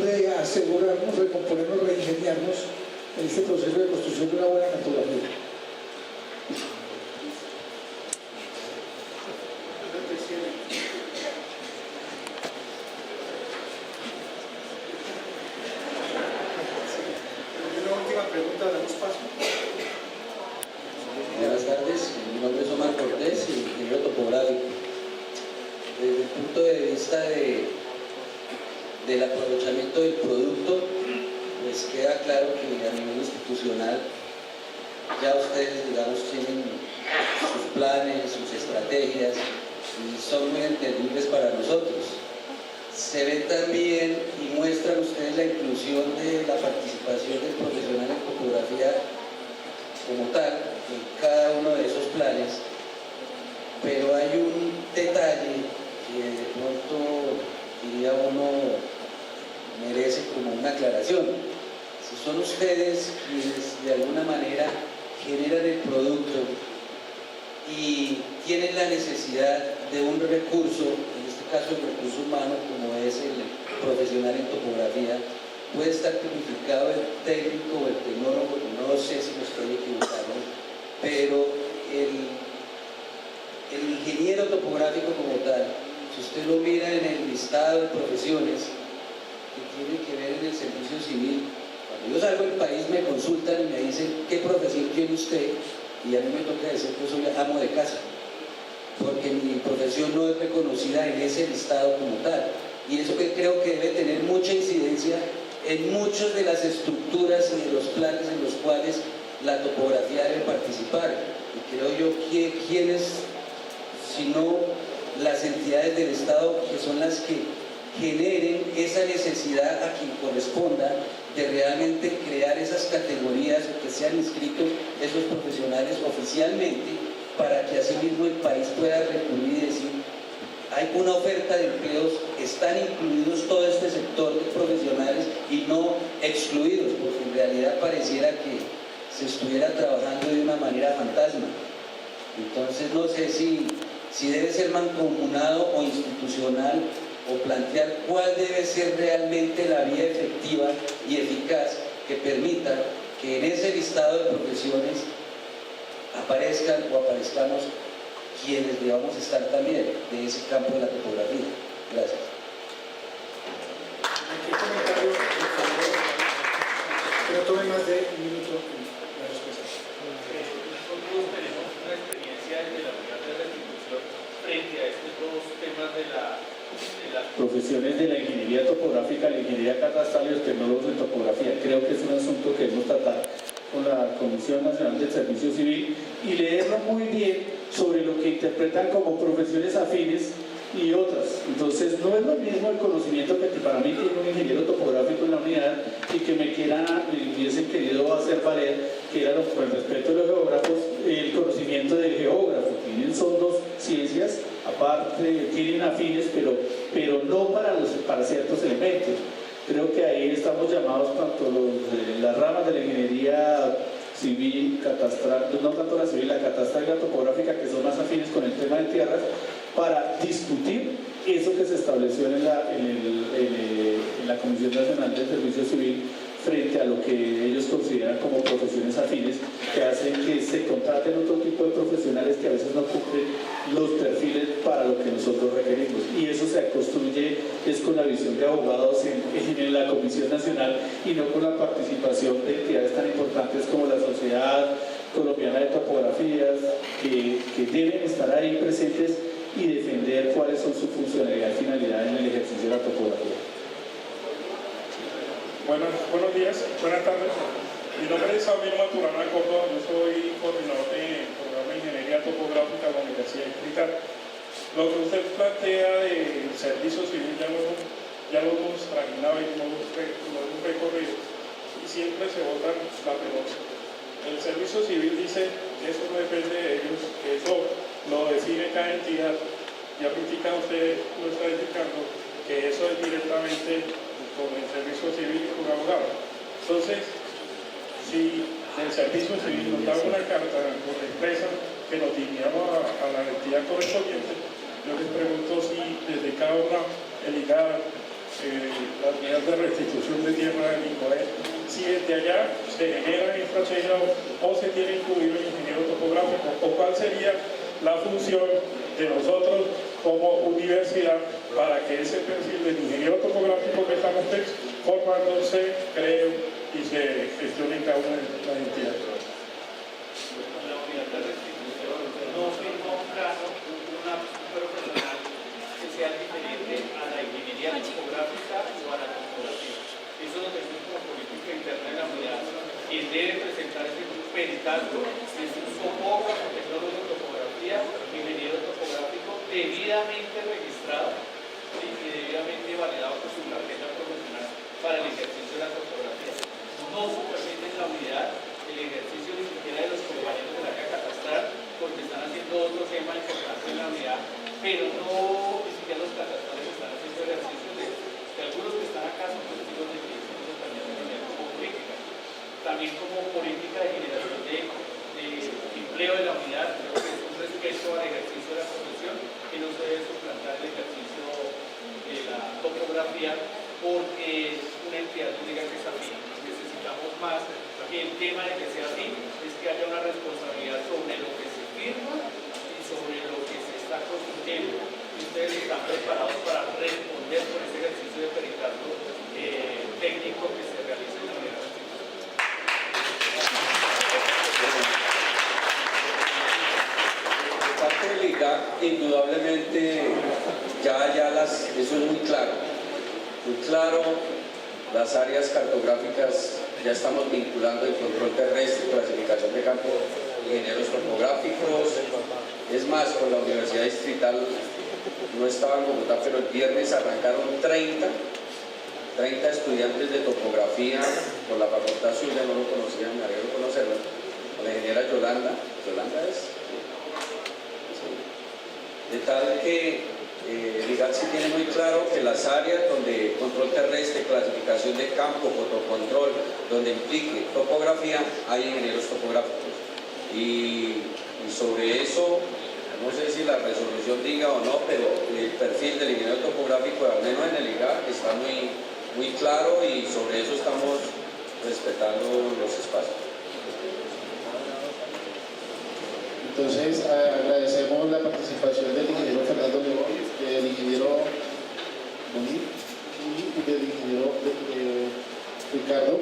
reasegurarnos, recomponernos, reingeniarnos en este proceso de construcción de una buena cartografía. Una última pregunta, damos paso. Buenas tardes, mi nombre es Omar Cortés, ingeniero topográfico. Desde el punto de vista del aprovechamiento del producto, pues queda claro que a nivel institucional ya ustedes, digamos, tienen sus planes, sus estrategias y son muy entendibles para nosotros. Se ve también y muestran ustedes la inclusión de la participación del profesional en topografía como tal en cada uno de esos planes, pero hay un detalle que de pronto, diría uno, merece como una aclaración. Si son ustedes quienes de alguna manera generan el producto y tienen la necesidad de un recurso, en este caso el recurso humano como es el profesional en topografía, puede estar tipificado el técnico o el tecnólogo, no sé si me estoy equivocando, pero el ingeniero topográfico como tal, si usted lo mira en el listado de profesiones que tiene que ver en el servicio civil, cuando yo salgo del país me consultan y me dicen ¿qué profesión tiene usted? Y a mí me toca decir que soy amo de casa, porque mi profesión no es reconocida en ese listado como tal, y eso que creo que debe tener mucha incidencia en muchas de las estructuras y de los planes en los cuales la topografía debe participar. Y creo yo que quienes, si no las entidades del Estado, que son las que generen esa necesidad a quien corresponda de realmente crear esas categorías, que sean inscritos esos profesionales oficialmente, para que así mismo el país pueda recurrir y decir hay una oferta de empleos, están incluidos todo este sector de profesionales y no excluidos, porque en realidad pareciera que se estuviera trabajando de una manera fantasma. Entonces no sé si debe ser mancomunado o institucional, o plantear cuál debe ser realmente la vía efectiva y eficaz que permita que en ese listado de profesiones aparezcan o aparezcamos quienes debamos estar también de ese campo de la topografía. Gracias. Aquí comentario, por favor, pero tome más de un minuto la respuesta. Nosotros tenemos una experiencia desde la unidad de restitución frente a estos dos temas de las profesiones de la ingeniería topográfica, la ingeniería catastral y los tecnólogos de topografía. Creo que es un asunto que debemos tratar con la Comisión Nacional del Servicio Civil y leerlo muy bien sobre lo que interpretan como profesiones afines y otras. Entonces no es lo mismo el conocimiento que para mí tiene un ingeniero topográfico en la unidad y que me hubiesen querido hacer valer, que era con el respeto de los geógrafos, el conocimiento del geógrafo. Son dos ciencias aparte, tienen afines, pero no para ciertos elementos. Creo que ahí estamos llamados tanto las ramas de la ingeniería civil, catastral, no tanto la civil, la catastral y la topográfica, que son más afines con el tema de tierras, para discutir eso que se estableció en la Comisión Nacional del Servicio Civil frente a lo que ellos consideran como profesiones afines, que hacen que se contraten otro tipo de profesionales que a veces no cumplen los perfiles para lo que nosotros requerimos. Y eso se construye es con la visión de abogados en la Comisión Nacional y no con la participación de entidades tan importantes como la Sociedad Colombiana de Topografías, que deben estar ahí presentes y defender cuáles son su funcionalidad y finalidad en el ejercicio de la topografía. Buenos días, buenas tardes. Mi nombre es Samir Maturana Córdoba, yo soy coordinador del programa de Ingeniería Topográfica de la Universidad Distrital. Lo que usted plantea del servicio civil ya lo hemos trajinado y lo hemos recorrido y siempre se bota la pelota. El servicio civil dice que eso no depende de ellos, que eso lo decide cada entidad. Ya ahorita usted lo está indicando que eso es directamente con el servicio civil y con abogado. Entonces, si el servicio civil nos da una carta por la empresa que nos dirigamos a la entidad correspondiente, yo les pregunto si desde cada una, el IGAD, las medidas de restitución de tierra del INCOE, si desde allá se genera estrategia o se tiene incluido el ingeniero topográfico, o cuál sería la función de nosotros como universidad para que ese perfil del ingeniero topográfico que estamos formando se cree y se gestione en cada una de las entidades. La unidad de restitución no firma un plano, una profesional que sea diferente a la ingeniería topográfica o a la topografía. Eso lo tenemos como política interna de la unidad. Quien debe presentar ese peritaje es un topógrafo, tecnólogo de topografía, ingeniero topográfico debidamente registrado y debidamente validado por su tarjeta profesional para el ejercicio de la topografía. No se permite en la unidad el ejercicio ni siquiera de los compañeros de la caja catastral porque están haciendo otro tema importante en la unidad, pero no ni siquiera los catastrales están haciendo ejercicio de algunos que están acá son testigos de que eso también se genera como política. También como política de generación de empleo de la unidad, creo que es un respeto al ejercicio de la profesión que no se debe suplantar el ejercicio de la topografía porque es una entidad pública que es afín. Necesitamos más que el tema de que sea afín es que haya una responsabilidad sobre lo que se firma y sobre lo que se está construyendo. Y ustedes están preparados para responder por ese ejercicio de peritaje técnico que se realiza en la unidad. Parte del IGAC, indudablemente, eso es muy claro, las áreas cartográficas ya estamos vinculando el control terrestre, clasificación de campo, ingenieros topográficos, es más, con la Universidad Distrital, no estaba en Bogotá, pero el viernes arrancaron 30 estudiantes de topografía por la Facultad Zulia, no lo conocían, me alegro conocerlo, con la ingeniera Yolanda es... De tal que el IGAC sí tiene muy claro que las áreas donde control terrestre, clasificación de campo, fotocontrol, donde implique topografía, hay ingenieros topográficos. Y sobre eso, no sé si la resolución diga o no, pero el perfil del ingeniero topográfico, al menos en el IGAC, está muy claro y sobre eso estamos respetando los espacios. Entonces, agradecemos la participación del ingeniero Fernando León, del ingeniero Moni y del ingeniero Ricardo.